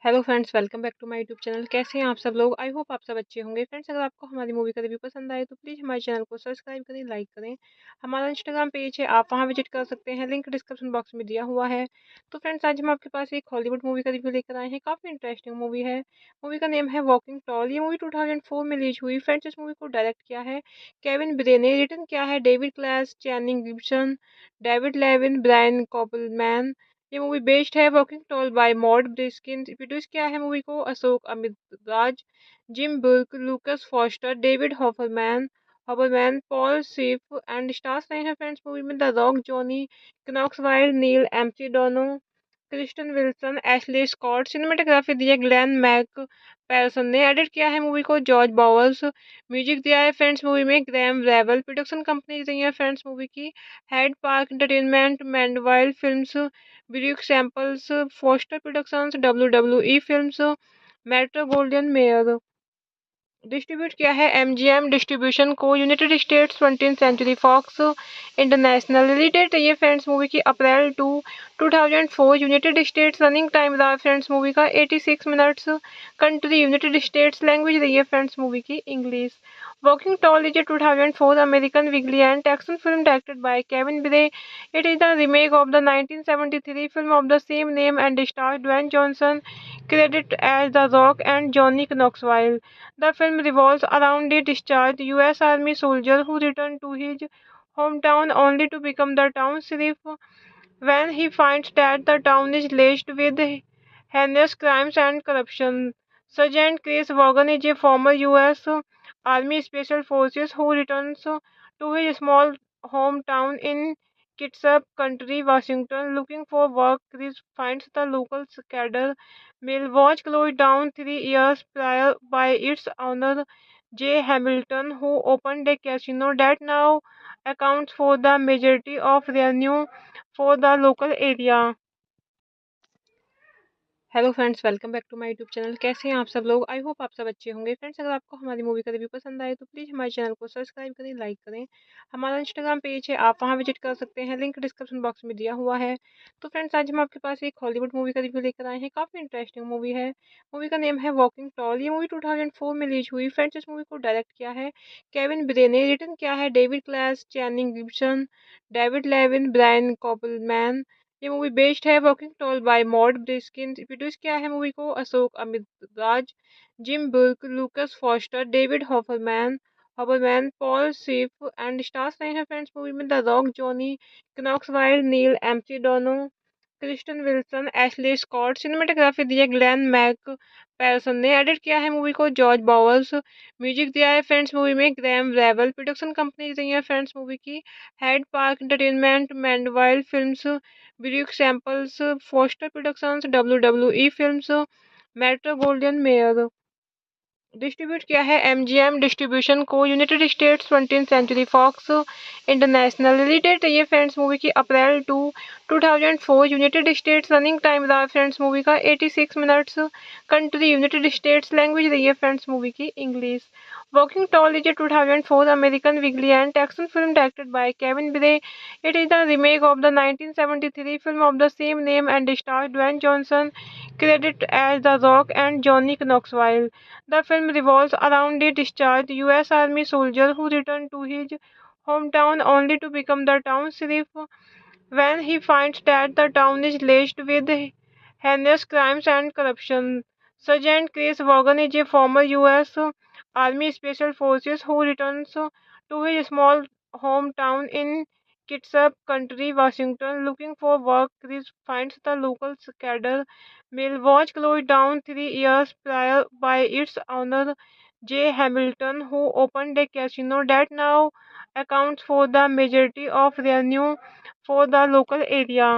[SPEAKER 1] Hello friends, welcome back to my YouTube channel. कैसे हैं आप सब लोग? I hope आप सब अच्छे होंगे। Friends, अगर आपको हमारी मूवी का रिव्यू पसंद आए तो प्लीज़ हमारे चैनल को सब्सक्राइब करें, लाइक करें। हमारा इंस्टाग्राम पेज है, आप वहां विजिट कर सकते हैं, लिंक डिस्क्रिप्शन बॉक्स में दिया हुआ है। तो फ्रेंड्स, आज हम आपके पास एक हॉलीवुड मूवी का रिव्यू लेकर आए हैं। काफ़ी इंटरेस्टिंग मूवी है। मूवी का नेम है वॉकिंग टॉल। ये मूवी 2004 में रिलीज हुई। फ्रेंड्स, इस मूवी को डायरेक्ट किया है केविन ब्रे ने, रिटर्न किया है David Klass, Channing Gibson, David Levien, Brian Koppelman. ये मूवी बेस्ड है working toll by Mort Briskin. Produce किया है मूवी को अशोक अमित राज, Jim Burke, Lucas Foster, David Hoberman, Paul Schiff and stars रहे हैं फ्रेंड्स मूवी में the Rock, Johnny Knoxville, Neal McDonough, Kristen Wilson, Ashley Scott. Cinematography दी है Glenn Mac पैरसन ने। Edit किया है मूवी को जॉर्ज बावर्स। म्यूजिक दिया है फ्रेंड्स मूवी में ग्रैम रेवल। प्रोडक्शन कंपनी रही है फ्रेंड्स मूवी की Hyde Park entertainment, Mandeville films, Brooke Samples, Foster Productions, W W E Films, Metro golden Mayer. Distribute किया है एमजीएम डिस्ट्रीब्यूशन को, United States 20th Century Fox International. Release date रही है friends movie की अप्रैल 2004। United States running time रहा friends movie का 86 minutes. Country United States. Language रही है फ्रेंड्स मूवी की English. Working toll is a 2004 American vigilante action film directed by Kevin Bray. It is the remake of the 1973 film of the same name and stars Dwayne Johnson, credited as The Rock and Johnny Knoxville. The film revolves around a discharged U.S. Army soldier who returned to his hometown only to become the town sheriff when he finds that the town is laced with heinous crimes and corruption. Sergeant Chris Vaughan is a former U.S. Army Special Forces who returns to his small hometown in Kitsap County, Washington, looking for work. Chris finds the local cadre mill was closed down 3 years prior by its owner J. Hamilton, who opened a casino that now accounts for the majority of revenue for the local area. Hello friends, welcome back to my YouTube channel. कैसे हैं आप सब लोग? I hope आप सब अच्छे होंगे। Friends, अगर आपको हमारी मूवी का रिव्यू पसंद आए तो प्लीज़ हमारे चैनल को सब्सक्राइब करें, लाइक करें। हमारा इंस्टाग्राम पेज है, आप वहां विजिट कर सकते हैं, लिंक डिस्क्रिप्शन बॉक्स में दिया हुआ है। तो फ्रेंड्स, आज हम आपके पास एक हॉलीवुड मूवी का रिव्यू लेकर आए हैं। काफ़ी इंटरेस्टिंग मूवी है। मूवी का नेम है वॉकिंग टॉल। ये मूवी 2004 में रिलीज हुई। फ्रेंड्स, इस मूवी को डायरेक्ट किया है केविन ब्रे ने, रिटर्न किया है David Klass, Channing Gibson, David Levien, Brian Koppelman. ये मूवी बेस्ड है working toll by Mort Briskin. Produce किया है मूवी को अशोक अमित राज, Jim Burke, Lucas Foster, David Hoberman, Paul Schiff and stars रहे हैं फ्रेंड्स मूवी में the Rock, Johnny Knoxville, Neal McDonough, Kristen Wilson, Ashley Scott. Cinematography दी है Glenn Mac पैरसन ने edit किया है मूवी को जॉर्ज बॉवर्स। म्यूजिक दिया है फ्रेंड्स मूवी में ग्रैम रेवल। प्रोडक्शन कंपनी रही है फ्रेंड्स मूवी की Hyde Park entertainment, Mandeville films, Brooke Samples, Foster productions, WWE films, Metro golden Mayer. Distribute किया है एमजीएम डिस्ट्रीब्यूशन को, United States 20th Century Fox International. Release date रही है friends movie की अप्रैल 2004। United States running time रहा friends movie का 86 minutes. Country United States. Language रही है फ्रेंड्स मूवी की English. Working toll is 2004 American vigilante action film directed by Kevin Bray. It is the remake of the 1973 film of the same name and stars Dwayne Johnson, credited as The Rock and Johnny Knoxville. The film revolves around a discharged U.S. Army soldier who returned to his hometown only to become the town sheriff when he finds that the town is laced with heinous crimes and corruption. Sergeant Chris Vaughan is a former U.S. Army Special Forces who returns to his small hometown in Kitsap County, Washington, looking for work. Chris finds the local cadre mill was closed down 3 years prior by its owner J. Hamilton, who opened a casino that now accounts for the majority of revenue for the local area.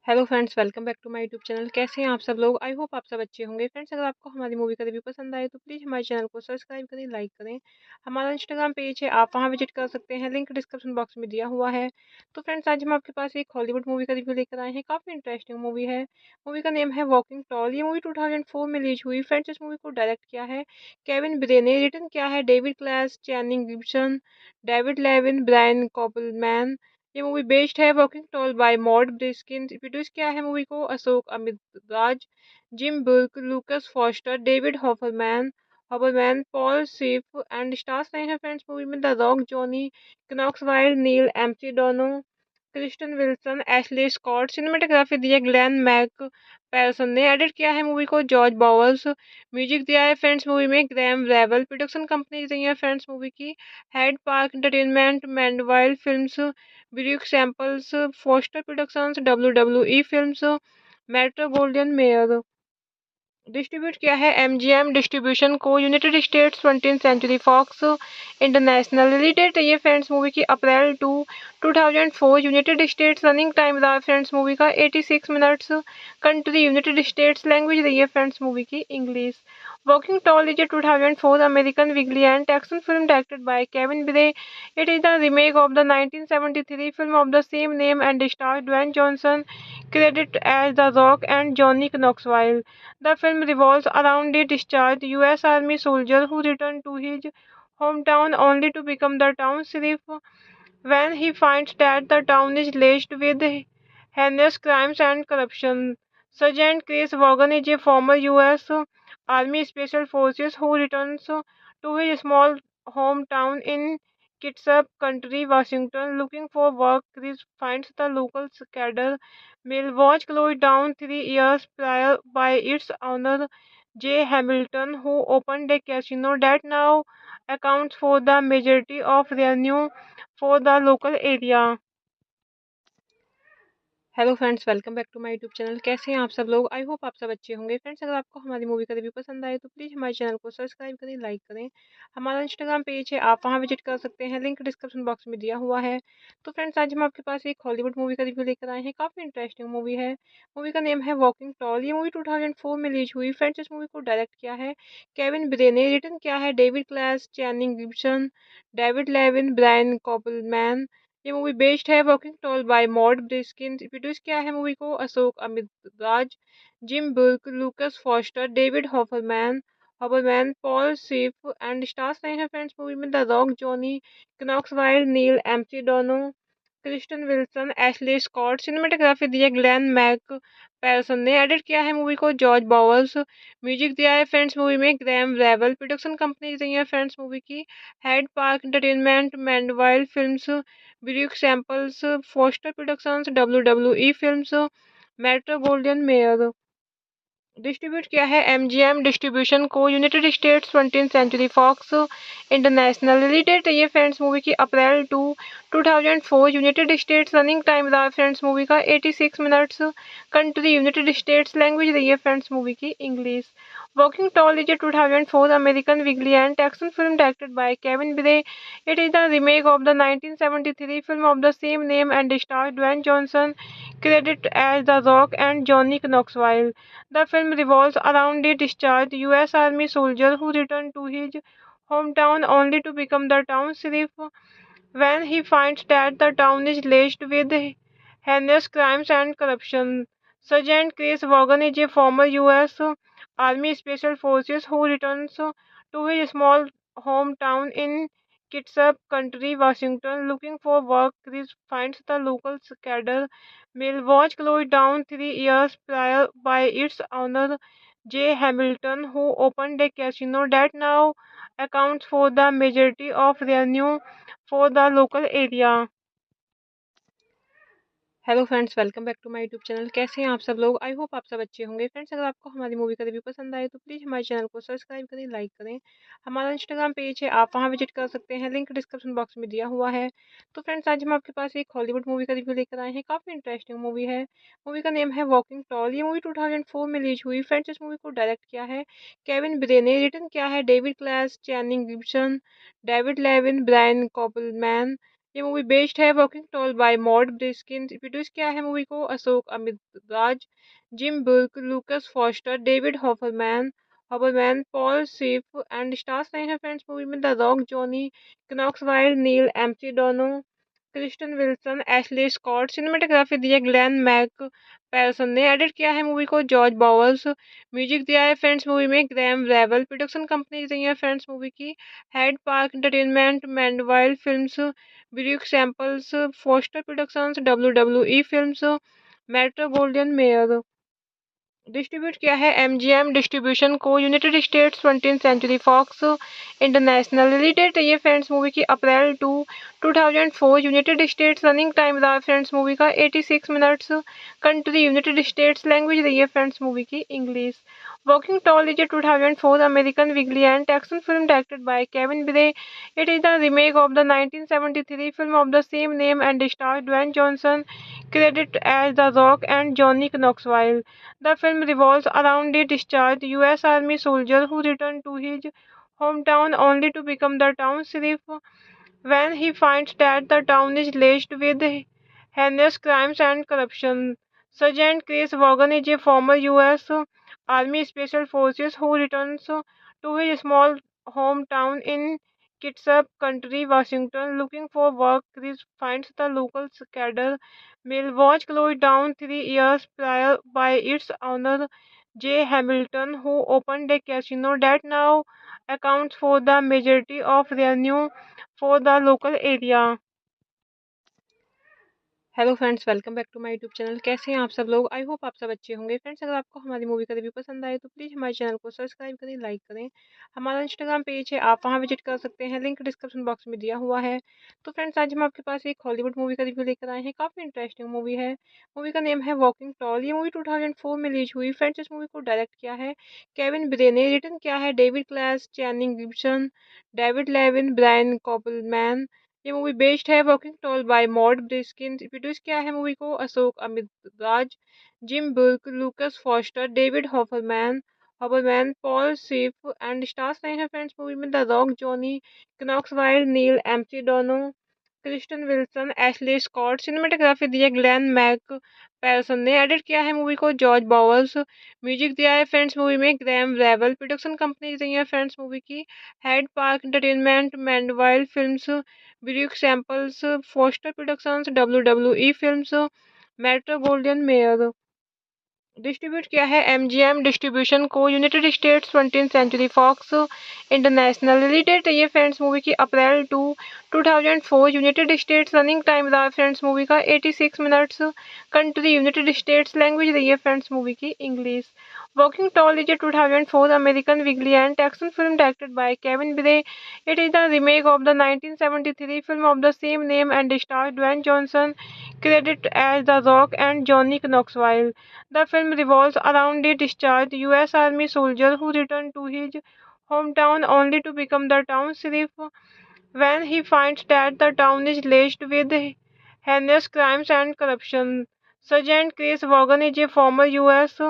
[SPEAKER 1] Hello friends, welcome back to my YouTube channel. कैसे हैं आप सब लोग? I hope आप सब अच्छे होंगे। Friends, अगर आपको हमारी मूवी का रिव्यू पसंद आए तो प्लीज़ हमारे चैनल को सब्सक्राइब करें, लाइक करें। हमारा इंस्टाग्राम पेज है, आप वहां विजिट कर सकते हैं, लिंक डिस्क्रिप्शन बॉक्स में दिया हुआ है। तो फ्रेंड्स, आज हम आपके पास एक हॉलीवुड मूवी का रिव्यू लेकर आए हैं। काफ़ी इंटरेस्टिंग मूवी है। मूवी का नेम है वॉकिंग टॉल। ये मूवी 2004 में रिलीज हुई। फ्रेंड्स, इस मूवी को डायरेक्ट किया है केविन ब्रे ने, रिटर्न किया है David Klass, Channing Gibson, David Levien, Brian Koppelman. ये मूवी बेस्ड है working toll by Mort Briskin. Produce किया है मूवी को अशोक अमित राज, Jim Burke, Lucas Foster, David Hoberman, Paul Schiff and stars रहे हैं फ्रेंड्स मूवी में the Rock, Johnny Knoxville, Neal McDonough, Kristen Wilson, Ashley Scott. Cinematography दी है Glenn Mac पैरसन ने। Edit किया है मूवी को जॉर्ज बॉवर्स। म्यूजिक दिया है फ्रेंड्स मूवी में ग्रैम रेवल। प्रोडक्शन कंपनी रही है फ्रेंड्स मूवी की Hyde Park entertainment, Mandeville films, Brooke Samples, Foster productions, WWE films, Metro golden Mayer. Distribute किया है एमजीएम डिस्ट्रीब्यूशन को, United States 20th Century Fox International. Release date रही है friends movie की अप्रैल 2004। United States running time रहा friends movie का 86 minutes. Country United States. Language रही है फ्रेंड्स मूवी की English. Working toll is 2004 American vigilante action film directed by Kevin Bray. It is the remake of the 1973 film of the same name and stars Dwayne Johnson, credited as The Rock and Johnny Knoxville. The film revolves around a discharged U.S. Army soldier who returned to his hometown only to become the town sheriff when he finds that the town is laced with heinous crimes and corruption. Sergeant Chris Vaughan is a former U.S. Army Special Forces who returns to his small hometown in Kitsap County, Washington, looking for work. Chris finds the local cadre mill was closed down 3 years prior by its owner J. Hamilton, who opened a casino that now accounts for the majority of revenue for the local area. Hello friends, welcome back to my YouTube channel. कैसे हैं आप सब लोग? I hope आप सब अच्छे होंगे। Friends, अगर आपको हमारी मूवी का रिव्यू पसंद आए तो प्लीज़ हमारे चैनल को सब्सक्राइब करें, लाइक करें। हमारा इंस्टाग्राम पेज है, आप वहां विजिट कर सकते हैं, लिंक डिस्क्रिप्शन बॉक्स में दिया हुआ है। तो फ्रेंड्स, आज हम आपके पास एक हॉलीवुड मूवी का रिव्यू लेकर आए हैं। काफ़ी इंटरेस्टिंग मूवी है। मूवी का नेम है वॉकिंग टॉल। ये मूवी 2004 में रिलीज हुई। फ्रेंड्स, इस मूवी को डायरेक्ट किया है केविन ब्रे ने, रिटर्न किया है David Klass, Channing Gibson, David Levien, Brian Koppelman. ये मूवी बेस्ड है working toll by Mort Briskin. Produce किया है मूवी को अशोक अमित राज, Jim Burke, Lucas Foster, David Hoberman, Paul Schiff and stars रहे हैं फ्रेंड्स मूवी में the Rock, Johnny Knoxville, Neal McDonough, Kristen Wilson, Ashley Scott. Cinematography दी है Glenn Mac पैरसन ने। Edit किया है मूवी को जॉर्ज बॉवर्स। म्यूजिक दिया है फ्रेंड्स मूवी में ग्रैम रेवल। प्रोडक्शन कंपनी रही है फ्रेंड्स मूवी की Hyde Park entertainment, Mandeville films, Brooke Samples, Foster productions, WWE films, Metro golden Mayer. Distribute किया है एमजीएम डिस्ट्रीब्यूशन को, United States 20th Century Fox International. Release date रही है friends movie की अप्रैल 2004। United States running time रहा friends movie का 86 minutes. Country United States, language रही है फ्रेंड्स मूवी की English. Walking toll is a 2004 American weekly and action film directed by Kevin Bray. It is the remake of the 1973 film of the same name and stars Dwayne Johnson, credited as The Rock and Johnny Knoxville. The film revolves around a discharged U.S. Army soldier who returns to his hometown only to become the town sheriff when he finds that the town is laced with heinous crimes and corruption. Sergeant Chris Vaughan is a former U.S. Army Special Forces who returns to his small hometown in Kitsap County, Washington, looking for work. Chris finds the local cadre mill was closed down 3 years prior by its owner J. Hamilton, who opened a casino that now accounts for the majority of revenue for the local area. Hello friends, welcome back to my YouTube channel. कैसे हैं आप सब लोग? I hope आप सब अच्छे होंगे। Friends, अगर आपको हमारी मूवी का रिव्यू पसंद आए तो प्लीज़ हमारे चैनल को सब्सक्राइब करें, लाइक करें। हमारा इंस्टाग्राम पेज है, आप वहां विजिट कर सकते हैं, लिंक डिस्क्रिप्शन बॉक्स में दिया हुआ है। तो फ्रेंड्स, आज हम आपके पास एक हॉलीवुड मूवी का रिव्यू लेकर आए हैं। काफ़ी इंटरेस्टिंग मूवी है। मूवी का नेम है वॉकिंग टॉल। ये मूवी 2004 में रिलीज हुई। फ्रेंड्स, इस मूवी को डायरेक्ट किया है केविन ब्रे ने, रिटर्न किया है David Klass, Channing Gibson, David Levien, Brian Koppelman. ये मूवी बेस्ड है working toll by Mort Briskin. Produce किया है मूवी को अशोक अमित राज, Jim Burke, Lucas Foster, David Hoberman, Paul Schiff and stars रहे हैं फ्रेंड्स मूवी में the Rock, Johnny Knoxville, Neal McDonough, Kristen Wilson, Ashley Scott. Cinematography दी है Glenn Mac पैरसन ने। Edit किया है मूवी को जॉर्ज बावर्स। म्यूजिक दिया है फ्रेंड्स मूवी में ग्रैम रेवल। प्रोडक्शन कंपनी रही है फ्रेंड्स मूवी की Hyde Park entertainment, Mandeville films, Brooke Samples, Foster productions, WWE films, Metro golden Mayer. Distribute किया है एमजीएम डिस्ट्रीब्यूशन को, United States 20th Century Fox International. Release date रही है friends movie की अप्रैल 2004। United States running time रहा friends movie का 86 minutes. Country United States, language रही है फ्रेंड्स मूवी की English. Walking toll is a 2004 American weekly and action film directed by Kevin Bray. It is the remake of the 1973 film of the same name and stars Dwayne Johnson, credited as The Rock and Johnny Knoxville. The film revolves around a discharged U.S. Army soldier who returns to his hometown only to become the town sheriff when he finds that the town is laced with heinous crimes and corruption. Sergeant Chris Vaughan is a former U.S. Army Special Forces who returns to his small hometown in Kitsap County, Washington, looking for work. Chris finds the local cadre mill was closed down 3 years prior by its owner J. Hamilton, who opened a casino that now accounts for the majority of revenue for the local area. Hello friends, welcome back to my YouTube channel. कैसे हैं आप सब लोग? I hope आप सब अच्छे होंगे। Friends, अगर आपको हमारी मूवी का रिव्यू पसंद आए तो प्लीज़ हमारे चैनल को सब्सक्राइब करें, लाइक करें। हमारा इंस्टाग्राम पेज है, आप वहां विजिट कर सकते हैं, लिंक डिस्क्रिप्शन बॉक्स में दिया हुआ है। तो फ्रेंड्स, आज हम आपके पास एक हॉलीवुड मूवी का रिव्यू लेकर आए हैं। काफ़ी इंटरेस्टिंग मूवी है। मूवी का नेम है वॉकिंग टॉल। ये मूवी 2004 में रिलीज हुई। फ्रेंड्स, इस मूवी को डायरेक्ट किया है केविन ब्रे ने, रिटर्न किया है David Klass, Channing Gibson, David Levien, Brian Koppelman. ये मूवी बेस्ड है working toll by Mort Briskin. Produce किया है मूवी को अशोक अमित राज, Jim Burke, Lucas Foster, David Hoberman, Paul Schiff and stars रहे हैं फ्रेंड्स मूवी में the Rock, Johnny Knoxville, Neal McDonough, Kristen Wilson, Ashley Scott. Cinematography दी है Glenn Mac पैरसन ने। Edit किया है मूवी को जॉर्ज बावर्स। म्यूजिक दिया है फ्रेंड्स मूवी में ग्रैम रेवल। प्रोडक्शन कंपनी रही है फ्रेंड्स मूवी की Hyde Park entertainment, Mandeville films, Brooke Samples, Foster productions, WWE films, Metro golden Mayer. Distribute किया है एमजीएम डिस्ट्रीब्यूशन को, United States 20th Century Fox International. Release date रही है friends movie की अप्रैल 2004। United States running time रहा friends movie का 86 minutes. Country United States, language रही है फ्रेंड्स मूवी की English. Walking Tall is a 2004 American vigilant action film directed by Kevin Bray. It is the remake of the 1973 film of the same name and stars Dwayne Johnson, credited as The Rock and Johnny Knoxville. The film revolves around a discharged U.S. Army soldier who returned to his hometown only to become the town sheriff when he finds that the town is laced with heinous crimes and corruption. Sergeant Chris Vaughan is a former U.S.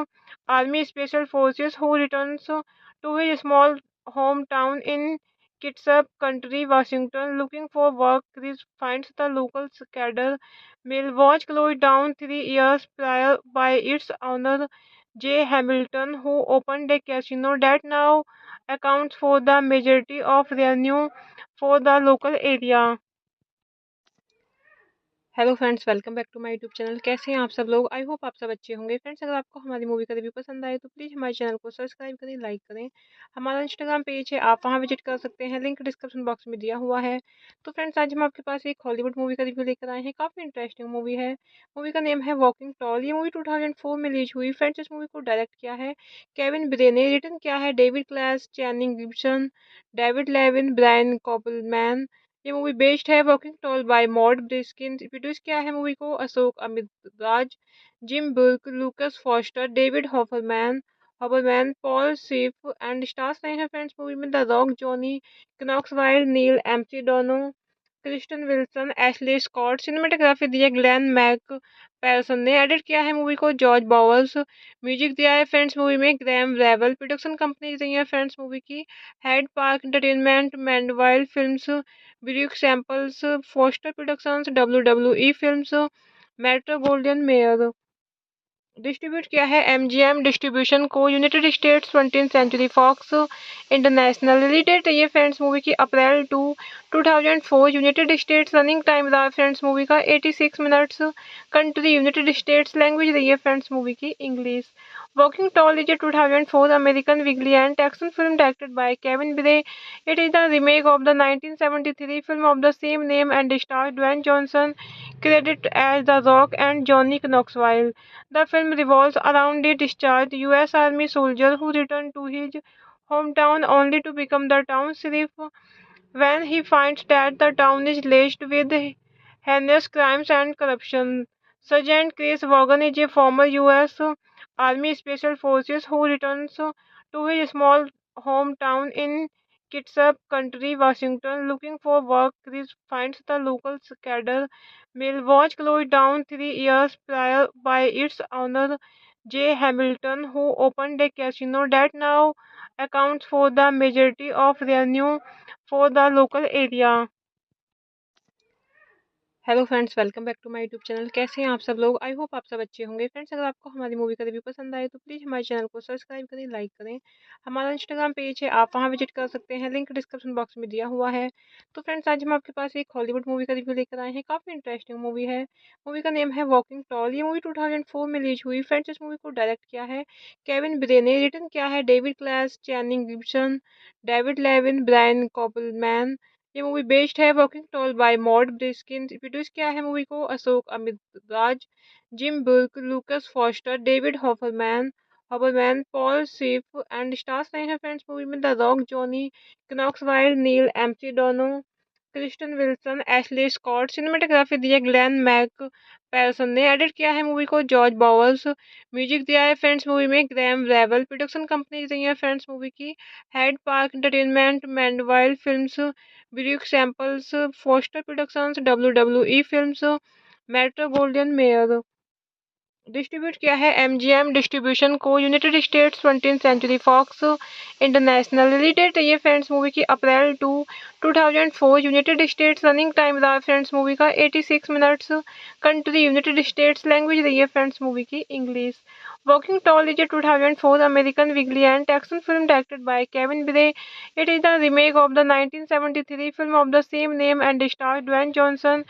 [SPEAKER 1] Army Special Forces who returns to his small hometown in Kitsap County, Washington, looking for work. Chris finds the local cadre mill was closed down 3 years prior by its owner J. Hamilton, who opened a casino that now accounts for the majority of revenue for the local area. Hello friends, welcome back to my YouTube channel. कैसे हैं आप सब लोग? I hope आप सब अच्छे होंगे। Friends, अगर आपको हमारी मूवी का रिव्यू पसंद आए तो प्लीज़ हमारे चैनल को सब्सक्राइब करें, लाइक करें। हमारा इंस्टाग्राम पेज है, आप वहां विजिट कर सकते हैं, लिंक डिस्क्रिप्शन बॉक्स में दिया हुआ है। तो फ्रेंड्स, आज हम आपके पास एक हॉलीवुड मूवी का रिव्यू लेकर आए हैं। काफ़ी इंटरेस्टिंग मूवी है। मूवी का नेम है वॉकिंग टॉल। ये मूवी 2004 में रिलीज हुई। फ्रेंड्स, इस मूवी को डायरेक्ट किया है केविन ब्रे ने, रिटर्न किया है David Klass, Channing Gibson, David Levien, Brian Koppelman. ये मूवी बेस्ड है working toll by Mort Briskin. Produce किया है मूवी को अशोक अमित राज, Jim Burke, Lucas Foster, David Hoberman, Paul Schiff and stars रहे हैं फ्रेंड्स मूवी में the Rock, Johnny Knoxville, Neal McDonough, Kristen Wilson, Ashley Scott. Cinematography दी है Glenn Mac पैरसन ने। Edit किया है मूवी को जॉर्ज बॉवर्स। म्यूजिक दिया है फ्रेंड्स मूवी में ग्रैम रेवल। प्रोडक्शन कंपनी रही है फ्रेंड्स मूवी की Hyde Park entertainment, Mandeville films, Brooke Samples, Foster productions, WWE films, Metro golden Mayer. Distribute किया है MGM डिस्ट्रीब्यूशन को, United States 20th Century Fox International. Release date है ये friends movie की अप्रैल 2004। United States running time रहा friends movie का 86 minutes. Country United States, language रही है फ्रेंड्स मूवी की English. Walking toll is a 2004 American vigilante action film directed by Kevin Bray. It is the remake of the 1973 film of the same name and stars Dwayne Johnson, credited as The Rock and Johnny Knoxville. The film revolves around a discharged U.S. Army soldier who returned to his hometown only to become the town sheriff when he finds that the town is laced with heinous crimes and corruption. Sergeant Chris Vaughan is a former U.S. Army Special Forces who returns to his small hometown in Kitsap County, Washington, looking for work. Chris finds the local cadre mill was closed down 3 years prior by its owner J. Hamilton, who opened a casino that now accounts for the majority of revenue for the local area. Hello friends, welcome back to my YouTube channel. कैसे हैं आप सब लोग? I hope आप सब अच्छे होंगे। Friends, अगर आपको हमारी मूवी का रिव्यू पसंद आए तो प्लीज़ हमारे चैनल को सब्सक्राइब करें, लाइक करें। हमारा इंस्टाग्राम पेज है, आप वहां विजिट कर सकते हैं, लिंक डिस्क्रिप्शन बॉक्स में दिया हुआ है। तो फ्रेंड्स, आज हम आपके पास एक हॉलीवुड मूवी का रिव्यू लेकर आए हैं। काफ़ी इंटरेस्टिंग मूवी है। मूवी का नेम है वॉकिंग टॉल। ये मूवी 2004 में रिलीज हुई। फ्रेंड्स, इस मूवी को डायरेक्ट किया है केविन ब्रे ने, रिटर्न किया है David Klass, Channing Gibson, David Levien, Brian Koppelman. ये मूवी बेस्ड है working toll by Mort Briskin. Produce किया है मूवी को अशोक अमित राज, Jim Burke, Lucas Foster, David Hoberman, Paul Schiff and stars रहे हैं फ्रेंड्स मूवी में the Rock, Johnny Knoxville, Neal McDonough, Kristen Wilson, Ashley Scott. Cinematography दी है Glenn Mac पैरसन ने। Edit किया है मूवी को जॉर्ज बॉवर्स। म्यूजिक दिया है फ्रेंड्स मूवी में ग्रैम रेवल। प्रोडक्शन कंपनी रही है फ्रेंड्स मूवी की Hyde Park entertainment, Mandeville films, Brooke Samples, Foster productions, WWE films, Metro golden Mayer. Distribute किया है MGM डिस्ट्रीब्यूशन को, United States 20th Century Fox International. Release date है ये friends movie की अप्रैल 2004। United States running time रहा friends movie का 86 minutes. Country United States, language रही है फ्रेंड्स मूवी की English. Walking toll is a 2004 American vigilante action film directed by Kevin Bray. It is the remake of the 1973 film of the same name and stars Dwayne Johnson,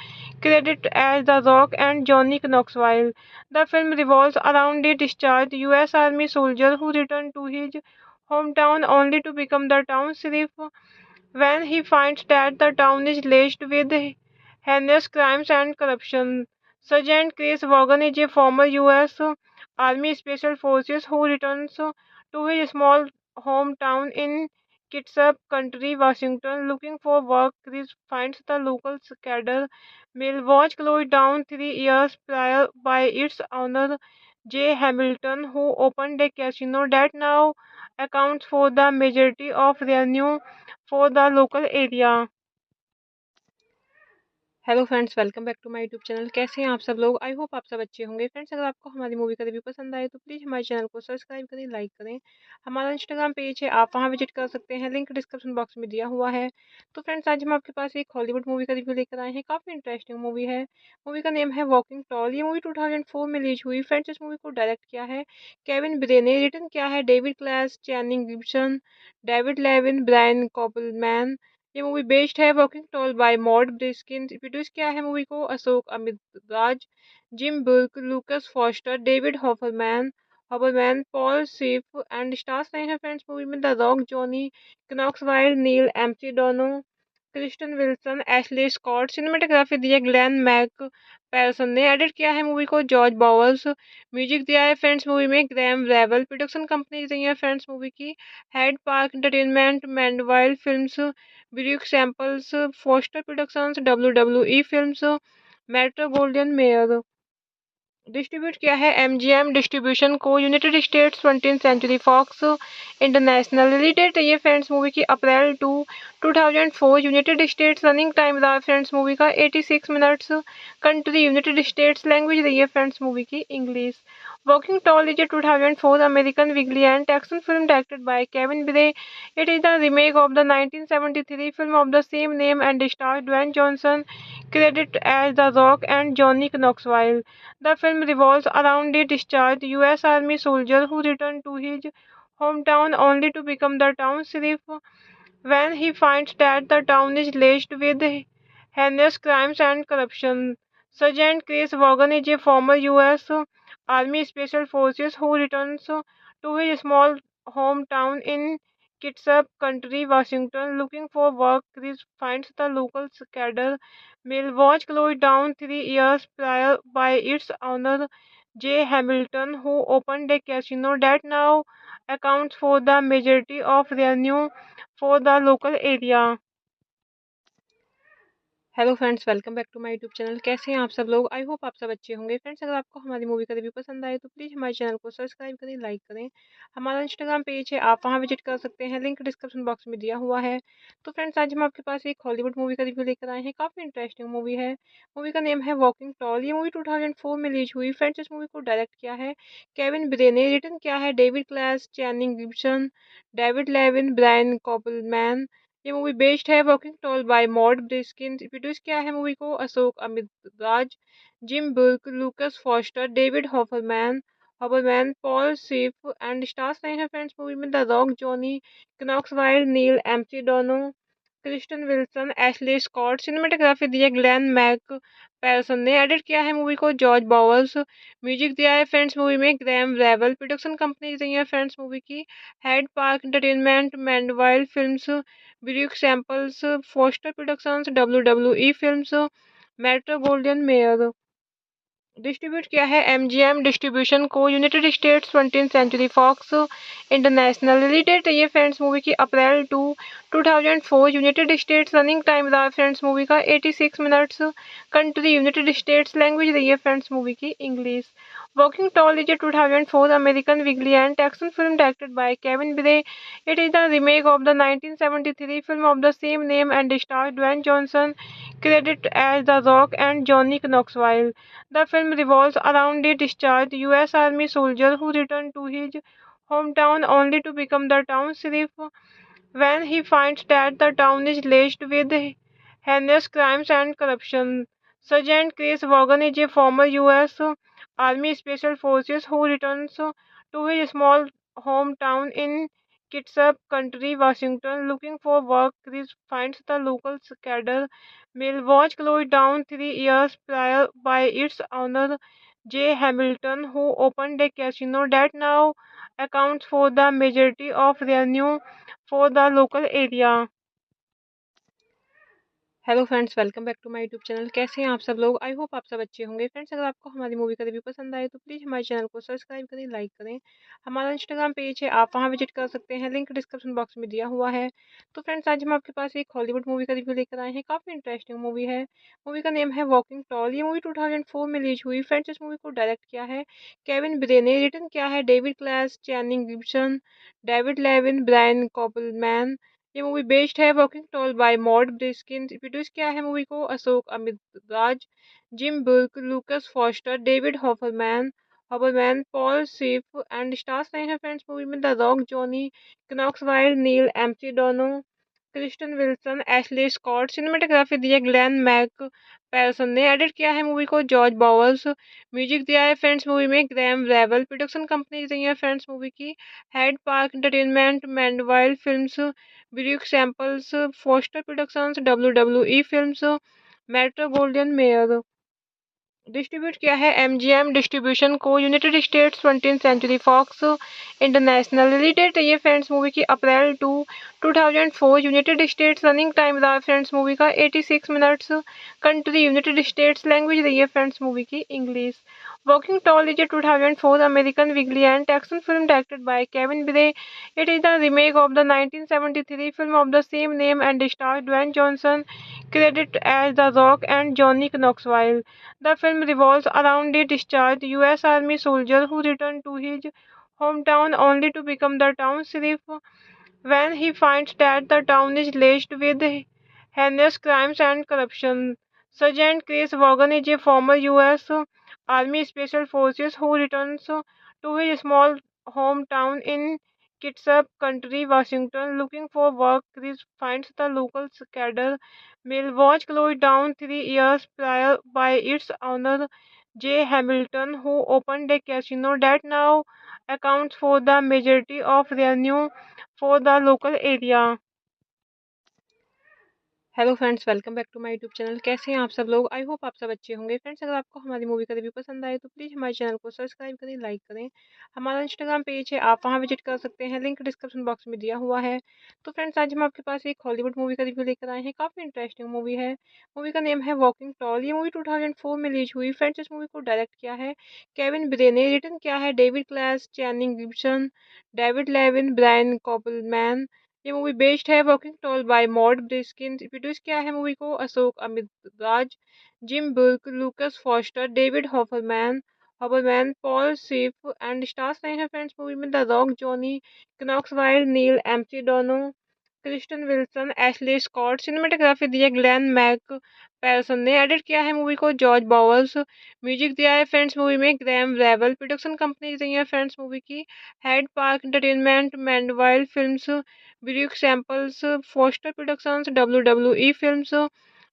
[SPEAKER 1] credited as The Rock and Johnny Knoxville. The film revolves around a discharged U.S. Army soldier who returned to his hometown only to become the town sheriff when he finds that the town is laced with heinous crimes and corruption. Sergeant Chris Vaughan is a former U.S. Army Special Forces who returns to his small hometown in Kitsap Country, Washington, looking for work. Chris finds the local cadre mill was closed down 3 years prior by its owner J. Hamilton, who opened a casino that now accounts for the majority of revenue for the local area. Hello friends, welcome back to my YouTube channel. कैसे हैं आप सब लोग? I hope आप सब अच्छे होंगे। Friends, अगर आपको हमारी मूवी का रिव्यू पसंद आए तो प्लीज़ हमारे चैनल को सब्सक्राइब करें, लाइक करें। हमारा इंस्टाग्राम पेज है, आप वहां विजिट कर सकते हैं, लिंक डिस्क्रिप्शन बॉक्स में दिया हुआ है। तो फ्रेंड्स, आज हम आपके पास एक हॉलीवुड मूवी का रिव्यू लेकर आए हैं। काफ़ी इंटरेस्टिंग मूवी है। मूवी का नेम है वॉकिंग टॉल। ये मूवी 2004 में रिलीज हुई। फ्रेंड्स, इस मूवी को डायरेक्ट किया है केविन ब्रे ने, रिटर्न किया है David Klass, Channing Gibson, David Levien, Brian Koppelman. ये मूवी बेस्ड है working toll by Mort Briskin. Produce किया है मूवी को अशोक अमित राज, Jim Burke, Lucas Foster, David Hoberman, Paul Schiff and stars रहे हैं फ्रेंड्स मूवी में the Rock, Johnny Knoxville, Neal McDonough, Kristen Wilson, Ashley Scott. Cinematography दी है Glenn Mac पैरसन ने। Edit किया है मूवी को जॉर्ज बॉवर्स। म्यूजिक दिया है फ्रेंड्स मूवी में ग्रैम रेवल। प्रोडक्शन कंपनी रही है फ्रेंड्स मूवी की Hyde Park entertainment, Mandeville films, Brooke Samples, Foster productions, WWE films, Metro golden Mayer. Distribute किया है MGM डिस्ट्रीब्यूशन को, United States 20th Century Fox International. Release date है ये friends movie की अप्रैल 2004। United States running time रहा friends movie का 86 minutes. Country United States, language रही है फ्रेंड्स मूवी की English. Walking toll is a 2004 American vigilante action film directed by Kevin Bray. It is the remake of the 1973 film of the same name and stars Dwayne Johnson, credited as The Rock and Johnny Knoxville. The film revolves around a discharged U.S. Army soldier who returned to his hometown only to become the town sheriff when he finds that the town is laced with heinous crimes and corruption. Sergeant Chris Vaughan is a former U.S. Army Special Forces who returns to his small hometown in Kitsap Country, Washington, looking for work. Chris finds the local cadre mill was closed down 3 years prior by its owner J. Hamilton, who opened a casino that now accounts for the majority of revenue for the local area. Hello friends, welcome back to my YouTube channel. कैसे हैं आप सब लोग? I hope आप सब अच्छे होंगे। Friends, अगर आपको हमारी मूवी का रिव्यू पसंद आए तो प्लीज़ हमारे चैनल को सब्सक्राइब करें, लाइक करें। हमारा इंस्टाग्राम पेज है, आप वहां विजिट कर सकते हैं, लिंक डिस्क्रिप्शन बॉक्स में दिया हुआ है। तो फ्रेंड्स, आज हम आपके पास एक हॉलीवुड मूवी का रिव्यू लेकर आए हैं। काफ़ी इंटरेस्टिंग मूवी है। मूवी का नेम है वॉकिंग टॉल। ये मूवी 2004 में रिलीज हुई। फ्रेंड्स, इस मूवी को डायरेक्ट किया है केविन ब्रे ने, रिटर्न किया है David Klass, Channing Gibson, David Levien, Brian Koppelman. ये मूवी बेस्ड है working toll by Mort Briskin. Produce किया है मूवी को अशोक अमित राज, Jim Burke, Lucas Foster, David Hoberman, Paul Schiff and stars रहे हैं फ्रेंड्स मूवी में the Rock, Johnny Knoxville, Neal McDonough, Kristen Wilson, Ashley Scott. Cinematography दी है Glenn Mac पैरसन ने। Edit किया है मूवी को जॉर्ज बॉवर्स। म्यूजिक दिया है फ्रेंड्स मूवी में ग्रैम रेवल। प्रोडक्शन कंपनी रही है फ्रेंड्स मूवी की Hyde Park entertainment, Mandeville films, Brooke Samples, Foster productions, WWE films, Metro golden Mayer. Distribute किया है MGM डिस्ट्रीब्यूशन को, United States 20th Century Fox International. Release date है ये friends movie की अप्रैल 2004। United States running time रहा friends movie का 86 minutes. Country United States, language रही है फ्रेंड्स मूवी की English. Walking toll is a 2004 American vigilante action film directed by Kevin Bray. It is the remake of the 1973 film of the same name and stars Dwayne Johnson, credited as The Rock and Johnny Knoxville. The film revolves around a discharged U.S. Army soldier who returned to his hometown only to become the town sheriff when he finds that the town is laced with heinous crimes and corruption. Sergeant Chris Vaughan is a former U.S. Army Special Forces who returns to his small hometown in Kitsap Country, Washington, looking for work. Chris finds the local cadre mill was closed down 3 years prior by its owner J. Hamilton, who opened a casino that now accounts for the majority of revenue for the local area. Hello friends, welcome back to my YouTube channel. कैसे हैं आप सब लोग? I hope आप सब अच्छे होंगे। Friends, अगर आपको हमारी मूवी का रिव्यू पसंद आए तो प्लीज़ हमारे चैनल को सब्सक्राइब करें, लाइक करें। हमारा इंस्टाग्राम पेज है, आप वहां विजिट कर सकते हैं, लिंक डिस्क्रिप्शन बॉक्स में दिया हुआ है। तो फ्रेंड्स, आज हम आपके पास एक हॉलीवुड मूवी का रिव्यू लेकर आए हैं। काफ़ी इंटरेस्टिंग मूवी है। मूवी का नेम है वॉकिंग टॉल। ये मूवी 2004 में रिलीज हुई। फ्रेंड्स, इस मूवी को डायरेक्ट किया है केविन ब्रे ने, रिटर्न किया है David Klass, Channing Gibson, David Levien, Brian Koppelman. ये मूवी बेस्ड है working toll by Mort Briskin. Produce किया है मूवी को अशोक अमित राज, Jim Burke, Lucas Foster, David Hoberman, Paul Schiff and stars रहे हैं फ्रेंड्स मूवी में the Rock, Johnny Knoxville, Neal McDonough, Kristen Wilson, Ashley Scott. Cinematography दी है Glenn Mac पैरसन ने। Edit किया है मूवी को जॉर्ज बॉवर्स। म्यूजिक दिया है फ्रेंड्स मूवी में ग्रैम रेवल। प्रोडक्शन कंपनी रही है फ्रेंड्स मूवी की Hyde Park entertainment, Mandeville films, Brooke Samples, Foster productions, WWE films, Metro golden Mayer. Distribute किया है MGM डिस्ट्रीब्यूशन को, United States 20th Century Fox International. Release date है friends movie की अप्रैल 2004। United States running time रहा friends movie का 86 minutes. Country United States. Language रही है friends movie की English. Walking toll is a 2004 American vigilante action film directed by Kevin Bray. It is the remake of the 1973 film of the same name and stars Dwayne Johnson, credited as The Rock and Johnny Knoxville. The film revolves around a discharged U.S. Army soldier who returns to his hometown only to become the town sheriff when he finds that the town is laced with heinous crimes and corruption. Sergeant Chris Vaughan is a former U.S. Army Special Forces who returns to his small hometown in Kitsap County, Washington, looking for work. Chris finds the local cadre mill was closed down 3 years prior by its owner J. Hamilton, who opened a casino that now accounts for the majority of revenue for the local area. Hello friends, welcome back to my YouTube channel. कैसे हैं आप सब लोग? I hope आप सब अच्छे होंगे। Friends, अगर आपको हमारी मूवी का रिव्यू पसंद आए तो प्लीज़ हमारे चैनल को सब्सक्राइब करें, लाइक करें। हमारा इंस्टाग्राम पेज है, आप वहां विजिट कर सकते हैं, लिंक डिस्क्रिप्शन बॉक्स में दिया हुआ है। तो फ्रेंड्स, आज हम आपके पास एक हॉलीवुड मूवी का रिव्यू लेकर आए हैं। काफ़ी इंटरेस्टिंग मूवी है। मूवी का नेम है वॉकिंग टॉल। ये मूवी 2004 में रिलीज हुई। फ्रेंड्स, इस मूवी को डायरेक्ट किया है केविन ब्रे ने, रिटर्न किया है David Klass, Channing Gibson, David Levien, Brian Koppelman. ये मूवी बेस्ड है working toll by Mort Briskin. Produce किया है मूवी को अशोक अमित राज, Jim Burke, Lucas Foster, David Hoberman, Paul Schiff and stars रहे हैं फ्रेंड्स मूवी में the Rock, Johnny Knoxville, Neal McDonough, Kristen Wilson, Ashley Scott. Cinematography दी है Glenn Mac पैरसन ने। Edit किया है मूवी को जॉर्ज बॉवर्स। म्यूजिक दिया है फ्रेंड्स मूवी में ग्रैम रेवल। प्रोडक्शन कंपनी रही है फ्रेंड्स मूवी की Hyde Park entertainment, Mandeville films, Brooke Samples, Foster productions, WWE films,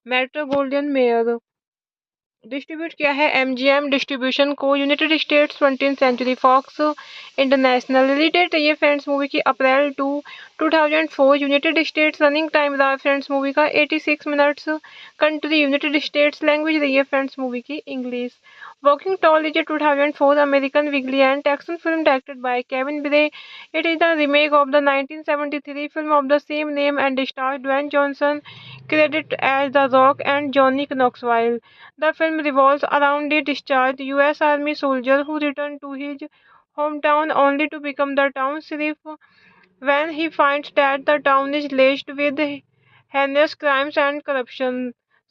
[SPEAKER 1] Metro golden Mayer. Distribute किया है MGM डिस्ट्रीब्यूशन को, United States 20th Century Fox International. Release date है friends movie की अप्रैल 2004। United States running time रहा friends movie का 86 minutes. Country United States. Language रही है friends movie की English. Walking toll is a 2004 American vigilante action film directed by Kevin Bray. It is the remake of the 1973 film of the same name and stars Dwayne Johnson, credited as The Rock and Johnny Knoxville. The film revolves around a discharged U.S. Army soldier who returns to his hometown only to become the town sheriff when he finds that the town is laced with heinous crimes and corruption.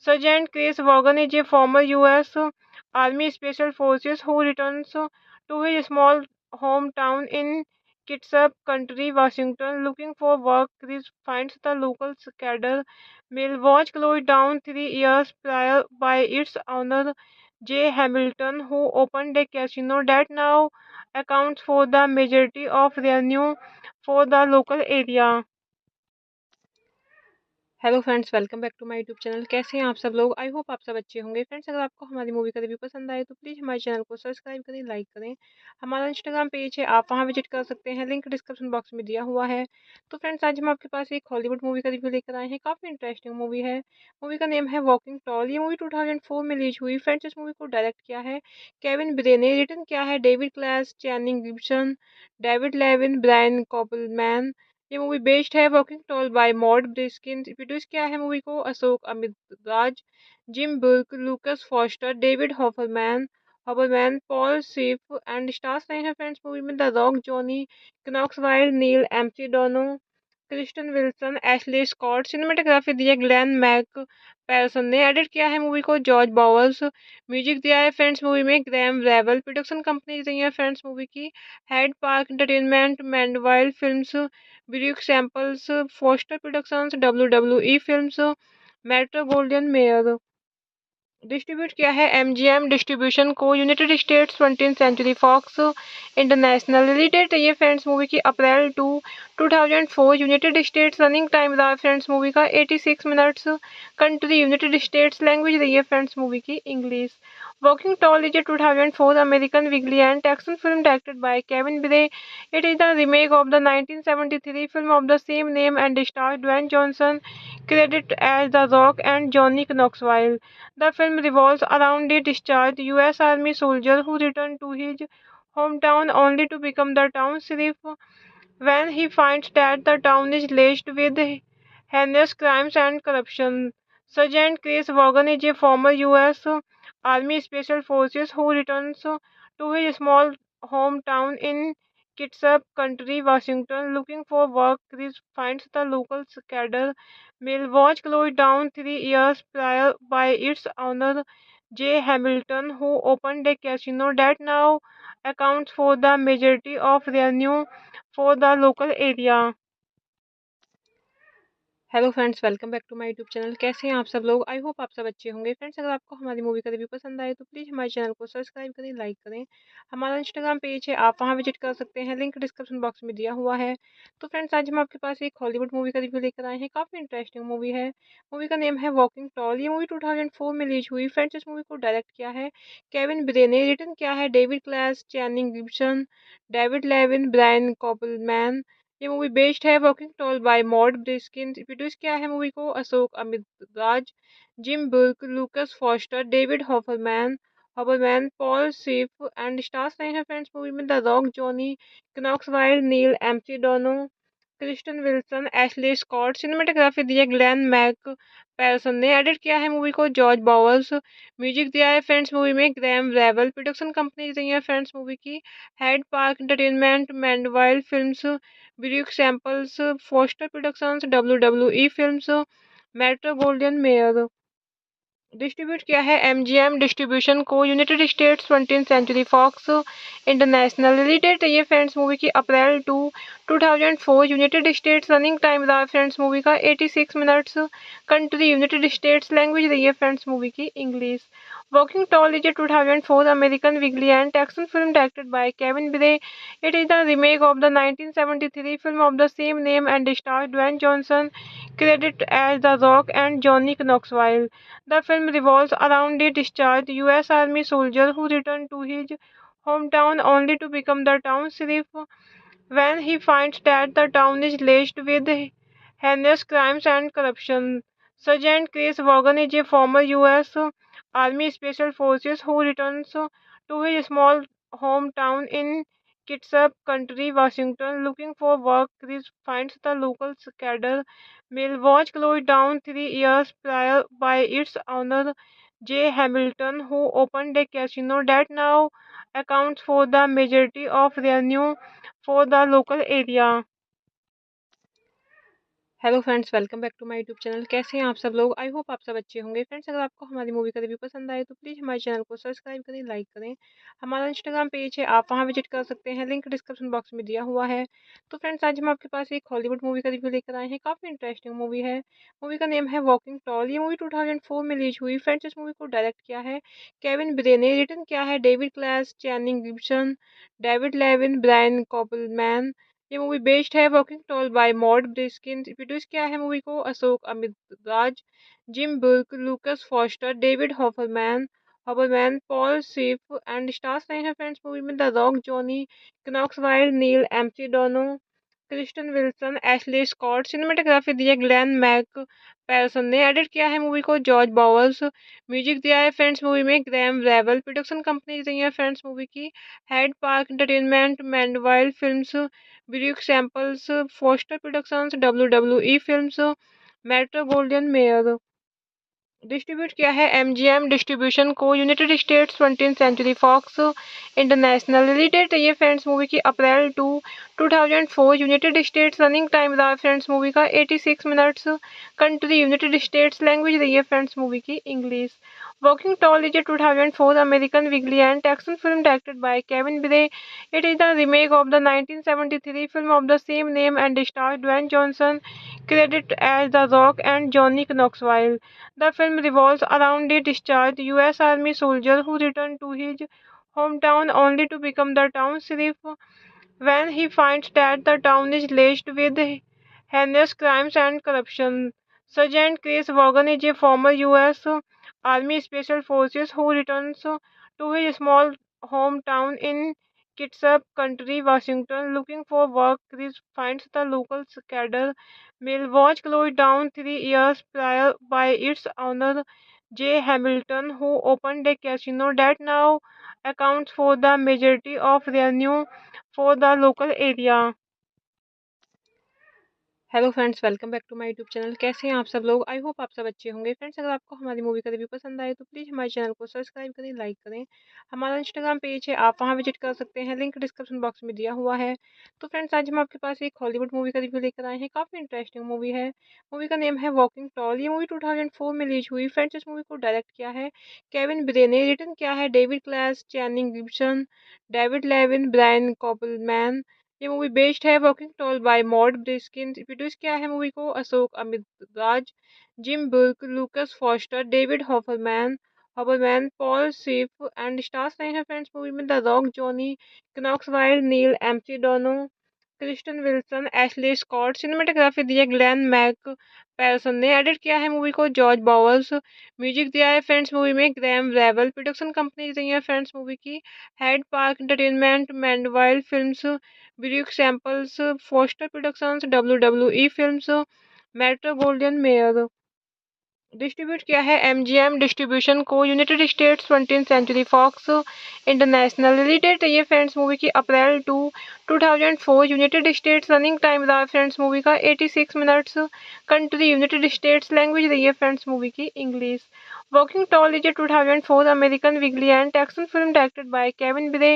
[SPEAKER 1] Sergeant Chris Vaughan is a former U.S. Army Special Forces who returns to his small hometown in Kitsap County, Washington, looking for work. Chris finds the local cadre mill was closed down 3 years prior by its owner J. Hamilton, who opened a casino that now accounts for the majority of revenue for the local area. Hello friends, welcome back to my YouTube channel. कैसे हैं आप सब लोग? I hope आप सब अच्छे होंगे। Friends, अगर आपको हमारी मूवी का रिव्यू पसंद आए तो प्लीज़ हमारे चैनल को सब्सक्राइब करें, लाइक करें। हमारा इंस्टाग्राम पेज है, आप वहां विजिट कर सकते हैं, लिंक डिस्क्रिप्शन बॉक्स में दिया हुआ है। तो फ्रेंड्स, आज हम आपके पास एक हॉलीवुड मूवी का रिव्यू लेकर आए हैं। काफ़ी इंटरेस्टिंग मूवी है। मूवी का नेम है वॉकिंग टॉल। ये मूवी 2004 में रिलीज हुई। फ्रेंड्स, इस मूवी को डायरेक्ट किया है केविन ब्रे ने, रिटर्न किया है David Klass, Channing Gibson, David Levien, Brian Koppelman. ये मूवी बेस्ड है working toll by Mort Briskin. Produce किया है मूवी को अशोक अमित राज, Jim Burke, Lucas Foster, David Hoberman, Paul Schiff and stars रहे हैं फ्रेंड्स मूवी में the Rock, Johnny Knoxville, Neal McDonough, Kristen Wilson, Ashley Scott. Cinematography दी है Glenn Mac पैरसन ने। Edit किया है मूवी को जॉर्ज बावर्स। म्यूजिक दिया है फ्रेंड्स मूवी में ग्रैम रेवल। प्रोडक्शन कंपनी रही है फ्रेंड्स मूवी की Hyde Park entertainment, Mandeville films, Brooke Samples, Foster Productions, W W E Films, Metro golden Mayer. Distribute किया है एमजीएम डिस्ट्रीब्यूशन को, United States 20th Century Fox International. Release date रही है friends movie की अप्रैल 2004। United States running time रहा friends movie का 86 minutes. Country United States. Language रही है फ्रेंड्स मूवी की English. Working toll is a 2004 American vigilante action film directed by Kevin Bray. It is the remake of the 1973 film of the same name and stars Dwayne Johnson, credited as The Rock and Johnny Knoxville. The film revolves around a discharged U.S. Army soldier who returned to his hometown only to become the town sheriff when he finds that the town is laced with heinous crimes and corruption. Sergeant Chris Vaughan is a former U.S. Army Special Forces who returns to his small hometown in Kitsap County, Washington, looking for work. Chris finds the local cadre mill was closed down 3 years prior by its owner J. Hamilton, who opened a casino that now accounts for the majority of revenue for the local area. Hello friends, welcome back to my YouTube channel. कैसे हैं आप सब लोग? I hope आप सब अच्छे होंगे। Friends, अगर आपको हमारी मूवी का रिव्यू पसंद आए तो प्लीज़ हमारे चैनल को सब्सक्राइब करें, लाइक करें। हमारा इंस्टाग्राम पेज है, आप वहां विजिट कर सकते हैं, लिंक डिस्क्रिप्शन बॉक्स में दिया हुआ है। तो फ्रेंड्स, आज हम आपके पास एक हॉलीवुड मूवी का रिव्यू लेकर आए हैं। काफ़ी इंटरेस्टिंग मूवी है। मूवी का नेम है वॉकिंग टॉल। ये मूवी 2004 में रिलीज हुई। फ्रेंड्स, इस मूवी को डायरेक्ट किया है केविन ब्रे ने, रिटर्न किया है David Klass, Channing Gibson, David Levien, Brian Koppelman. ये मूवी बेस्ड है working toll by Mort Briskin. Produce किया है मूवी को अशोक अमित राज, Jim Burke, Lucas Foster, David Hoberman, Paul Schiff and stars रहे हैं फ्रेंड्स मूवी में the Rock, Johnny Knoxville, Neal McDonough, Kristen Wilson, Ashley Scott. Cinematography दी है Glenn Mac पैरसन ने। Edit किया है मूवी को जॉर्ज बावर्स। म्यूजिक दिया है फ्रेंड्स मूवी में ग्रैम रेवल। प्रोडक्शन कंपनी रही है फ्रेंड्स मूवी की Hyde Park entertainment, Mandeville films, Brooke Samples, Foster Productions, W W E Films, Metro golden Mayer. Distribute किया है एमजीएम डिस्ट्रीब्यूशन को, United States 20th Century Fox International. Release date रही है friends movie की अप्रैल 2004। United States running time रहा friends movie का 86 minutes. Country United States. Language रही है फ्रेंड्स मूवी की English. Working toll is a 2004 American vigilante action film directed by Kevin Bray. It is the remake of the 1973 film of the same name and stars Dwayne Johnson, credited as The Rock and Johnny Knoxville. The film revolves around a discharged U.S. Army soldier who returned to his hometown only to become the town sheriff when he finds that the town is laced with heinous crimes and corruption. Sergeant Chris Vaughan is a former U.S. Army Special Forces who returns to his small hometown in Kitsap County, Washington, looking for work. Chris finds the local cadre mill was closed down 3 years prior by its owner J. Hamilton, who opened a casino that now accounts for the majority of revenue for the local area. Hello friends, welcome back to my YouTube channel. कैसे हैं आप सब लोग? I hope आप सब अच्छे होंगे। Friends, अगर आपको हमारी मूवी का रिव्यू पसंद आए तो प्लीज़ हमारे चैनल को सब्सक्राइब करें, लाइक करें। हमारा इंस्टाग्राम पेज है, आप वहां विजिट कर सकते हैं, लिंक डिस्क्रिप्शन बॉक्स में दिया हुआ है। तो फ्रेंड्स, आज हम आपके पास एक हॉलीवुड मूवी का रिव्यू लेकर आए हैं। काफ़ी इंटरेस्टिंग मूवी है। मूवी का नेम है वॉकिंग टॉल। ये मूवी 2004 में रिलीज हुई। फ्रेंड्स, इस मूवी को डायरेक्ट किया है केविन ब्रे ने, रिटर्न किया है David Klass, Channing Gibson, David Levien, Brian Koppelman. ये मूवी बेस्ड है working toll by Mort Briskin. Produce किया है मूवी को अशोक अमित राज, Jim Burke, Lucas Foster, David Hoberman, Paul Schiff and stars रहे हैं फ्रेंड्स मूवी में the Rock, Johnny Knoxville, Neal McDonough, Kristen Wilson, Ashley Scott. Cinematography दी है Glenn Mac पैरसन ने। Edit किया है मूवी को जॉर्ज बावर्स। म्यूजिक दिया है फ्रेंड्स मूवी में ग्रैम रेवल। प्रोडक्शन कंपनी रही है फ्रेंड्स मूवी की Hyde Park entertainment, Mandeville films, Brooke Samples, Foster productions, WWE films, Metro golden Mayer. Distribute किया है एमजीएम डिस्ट्रीब्यूशन को, United States 20th Century Fox International. Release date रही है friends movie की अप्रैल 2004। United States running time रहा friends movie का 86 minutes. Country United States, language रही है फ्रेंड्स मूवी की English. Working toll is 2004 American vigilante action film directed by Kevin Bray. It is the remake of the 1973 film of the same name and stars Dwayne Johnson, credited as The Rock and Johnny Knoxville. The film revolves around a discharged U.S. Army soldier who returned to his hometown only to become the town sheriff when he finds that the town is laced with heinous crimes and corruption. Sergeant Chris Vaughan is a former U.S. Army Special Forces who returns to his small hometown in Kitsap County, Washington, looking for work. Chris finds the local cadre mill was closed down 3 years prior by its owner J. Hamilton, who opened a casino that now accounts for the majority of revenue for the local area। Hello friends, welcome back to my YouTube channel. कैसे हैं आप सब लोग? I hope आप सब अच्छे होंगे। Friends, अगर आपको हमारी मूवी का रिव्यू पसंद आए तो प्लीज़ हमारे चैनल को सब्सक्राइब करें, लाइक करें। हमारा इंस्टाग्राम पेज है, आप वहां विजिट कर सकते हैं, लिंक डिस्क्रिप्शन बॉक्स में दिया हुआ है। तो फ्रेंड्स, आज हम आपके पास एक हॉलीवुड मूवी का रिव्यू लेकर आए हैं। काफ़ी इंटरेस्टिंग मूवी है। मूवी का नेम है वॉकिंग टॉल। ये मूवी 2004 में रिलीज हुई। फ्रेंड्स, इस मूवी को डायरेक्ट किया है केविन ब्रे ने, रिटर्न किया है David Klass, Channing Gibson, David Levien, Brian Koppelman. ये मूवी बेस्ड है working toll by Mort Briskin. Produce किया है मूवी को अशोक अमित राज, Jim Burke, Lucas Foster, David Hoberman, Paul Schiff and stars रहे हैं फ्रेंड्स मूवी में the Rock, Johnny Knoxville, Neal McDonough, Kristen Wilson, Ashley Scott. Cinematography दी है Glenn Mac पैरसन ने। Edit किया है मूवी को जॉर्ज बॉवर्स। म्यूजिक दिया है फ्रेंड्स मूवी में ग्रैम रेवल। प्रोडक्शन कंपनी रही है फ्रेंड्स मूवी की Hyde Park entertainment, Mandeville films, Brooke Samples, Foster productions, WWE films, Metro golden Mayer. Distribute किया है एमजीएम डिस्ट्रीब्यूशन को, United States 20th Century Fox International. Release date रही है friends movie की अप्रैल 2004। United States running time रहा friends movie का 86 minutes. Country United States, language रही है फ्रेंड्स मूवी की English. Working toll is 2004 American vigilante action film directed by Kevin Bray.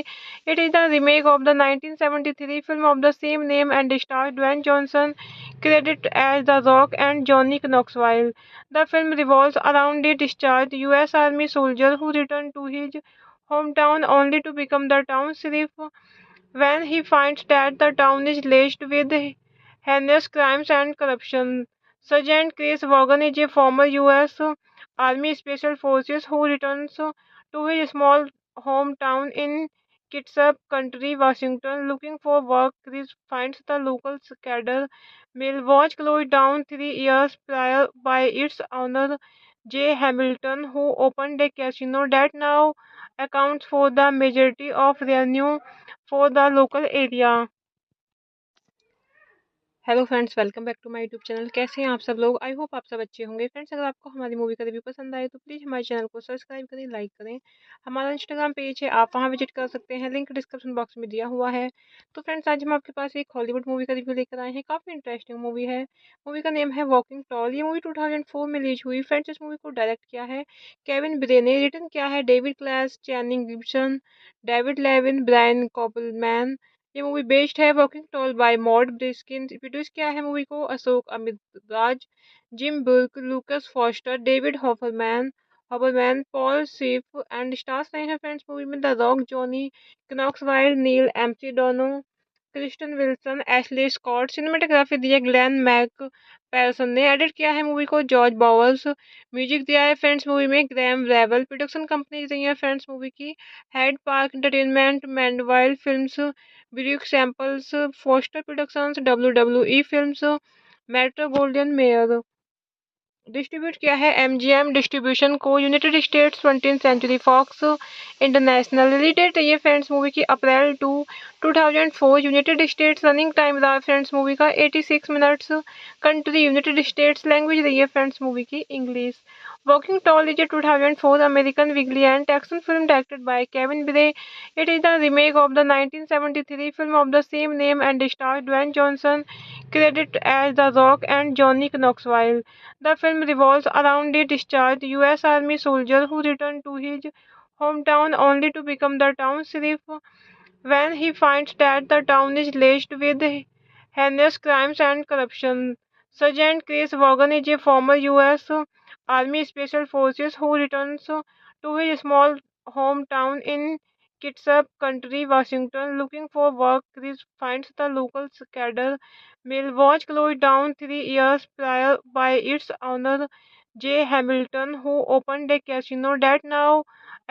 [SPEAKER 1] It is the remake of the 1973 film of the same name and stars Dwayne Johnson, credited as The Rock and Johnny Knoxville. The film revolves around a discharged U.S. Army soldier who returned to his hometown only to become the town sheriff when he finds that the town is laced with heinous crimes and corruption. Sergeant Chris Vaughan is a former U.S. Army Special Forces who returns to his small hometown in Kitsap County, Washington, looking for work. Chris finds the local cadre mill was closed down 3 years prior by its owner J. Hamilton, who opened a casino that now accounts for the majority of revenue for the local area। Hello friends, welcome back to my YouTube channel. कैसे हैं आप सब लोग? I hope आप सब अच्छे होंगे। Friends, अगर आपको हमारी मूवी का रिव्यू पसंद आए तो प्लीज़ हमारे चैनल को सब्सक्राइब करें, लाइक करें। हमारा इंस्टाग्राम पेज है, आप वहां विजिट कर सकते हैं, लिंक डिस्क्रिप्शन बॉक्स में दिया हुआ है। तो फ्रेंड्स, आज हम आपके पास एक हॉलीवुड मूवी का रिव्यू लेकर आए हैं। काफ़ी इंटरेस्टिंग मूवी है। मूवी का नेम है वॉकिंग टॉल। ये मूवी 2004 में रिलीज हुई। फ्रेंड्स, इस मूवी को डायरेक्ट किया है केविन ब्रे ने, रिटर्न किया है David Klass, Channing Gibson, David Levien, Brian Koppelman. ये मूवी बेस्ड है working toll by Mort Briskin. Produce किया है मूवी को अशोक अमित राज, Jim Burke, Lucas Foster, David Hoberman, Paul Schiff and stars रहे हैं फ्रेंड्स मूवी में the Rock, Johnny Knoxville, Neal McDonough, Kristen Wilson, Ashley Scott. Cinematography दी है Glenn Mac पैरसन ने। Edit किया है मूवी को जॉर्ज बॉवर्स। म्यूजिक दिया है फ्रेंड्स मूवी में ग्रैम रेवल। प्रोडक्शन कंपनी रही है फ्रेंड्स मूवी की Hyde Park entertainment, Mandeville films, Brooke Samples, Foster productions, WWE films, Metro golden Mayer. Distribute किया है एमजीएम डिस्ट्रीब्यूशन को, United States 20th Century Fox International. Release date रही है friends movie की अप्रैल 2004। United States running time रहा friends movie का 86 minutes. Country United States. Language रही है फ्रेंड्स मूवी की English. Walking toll is a 2004 American vigilante action film directed by Kevin Bray. It is the remake of the 1973 film of the same name and stars Dwayne Johnson, credited as The Rock and Johnny Knoxville. The film revolves around a discharged U.S. Army soldier who returned to his hometown only to become the town sheriff when he finds that the town is laced with heinous crimes and corruption. Sergeant Chris Vaughan is a former U.S. Army Special Forces who returns to his small hometown in Kitsap County, Washington, looking for work. Chris finds the local cadre mill was closed down 3 years prior by its owner J. Hamilton, who opened a casino that now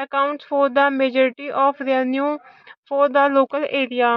[SPEAKER 1] accounts for the majority of revenue for the local area.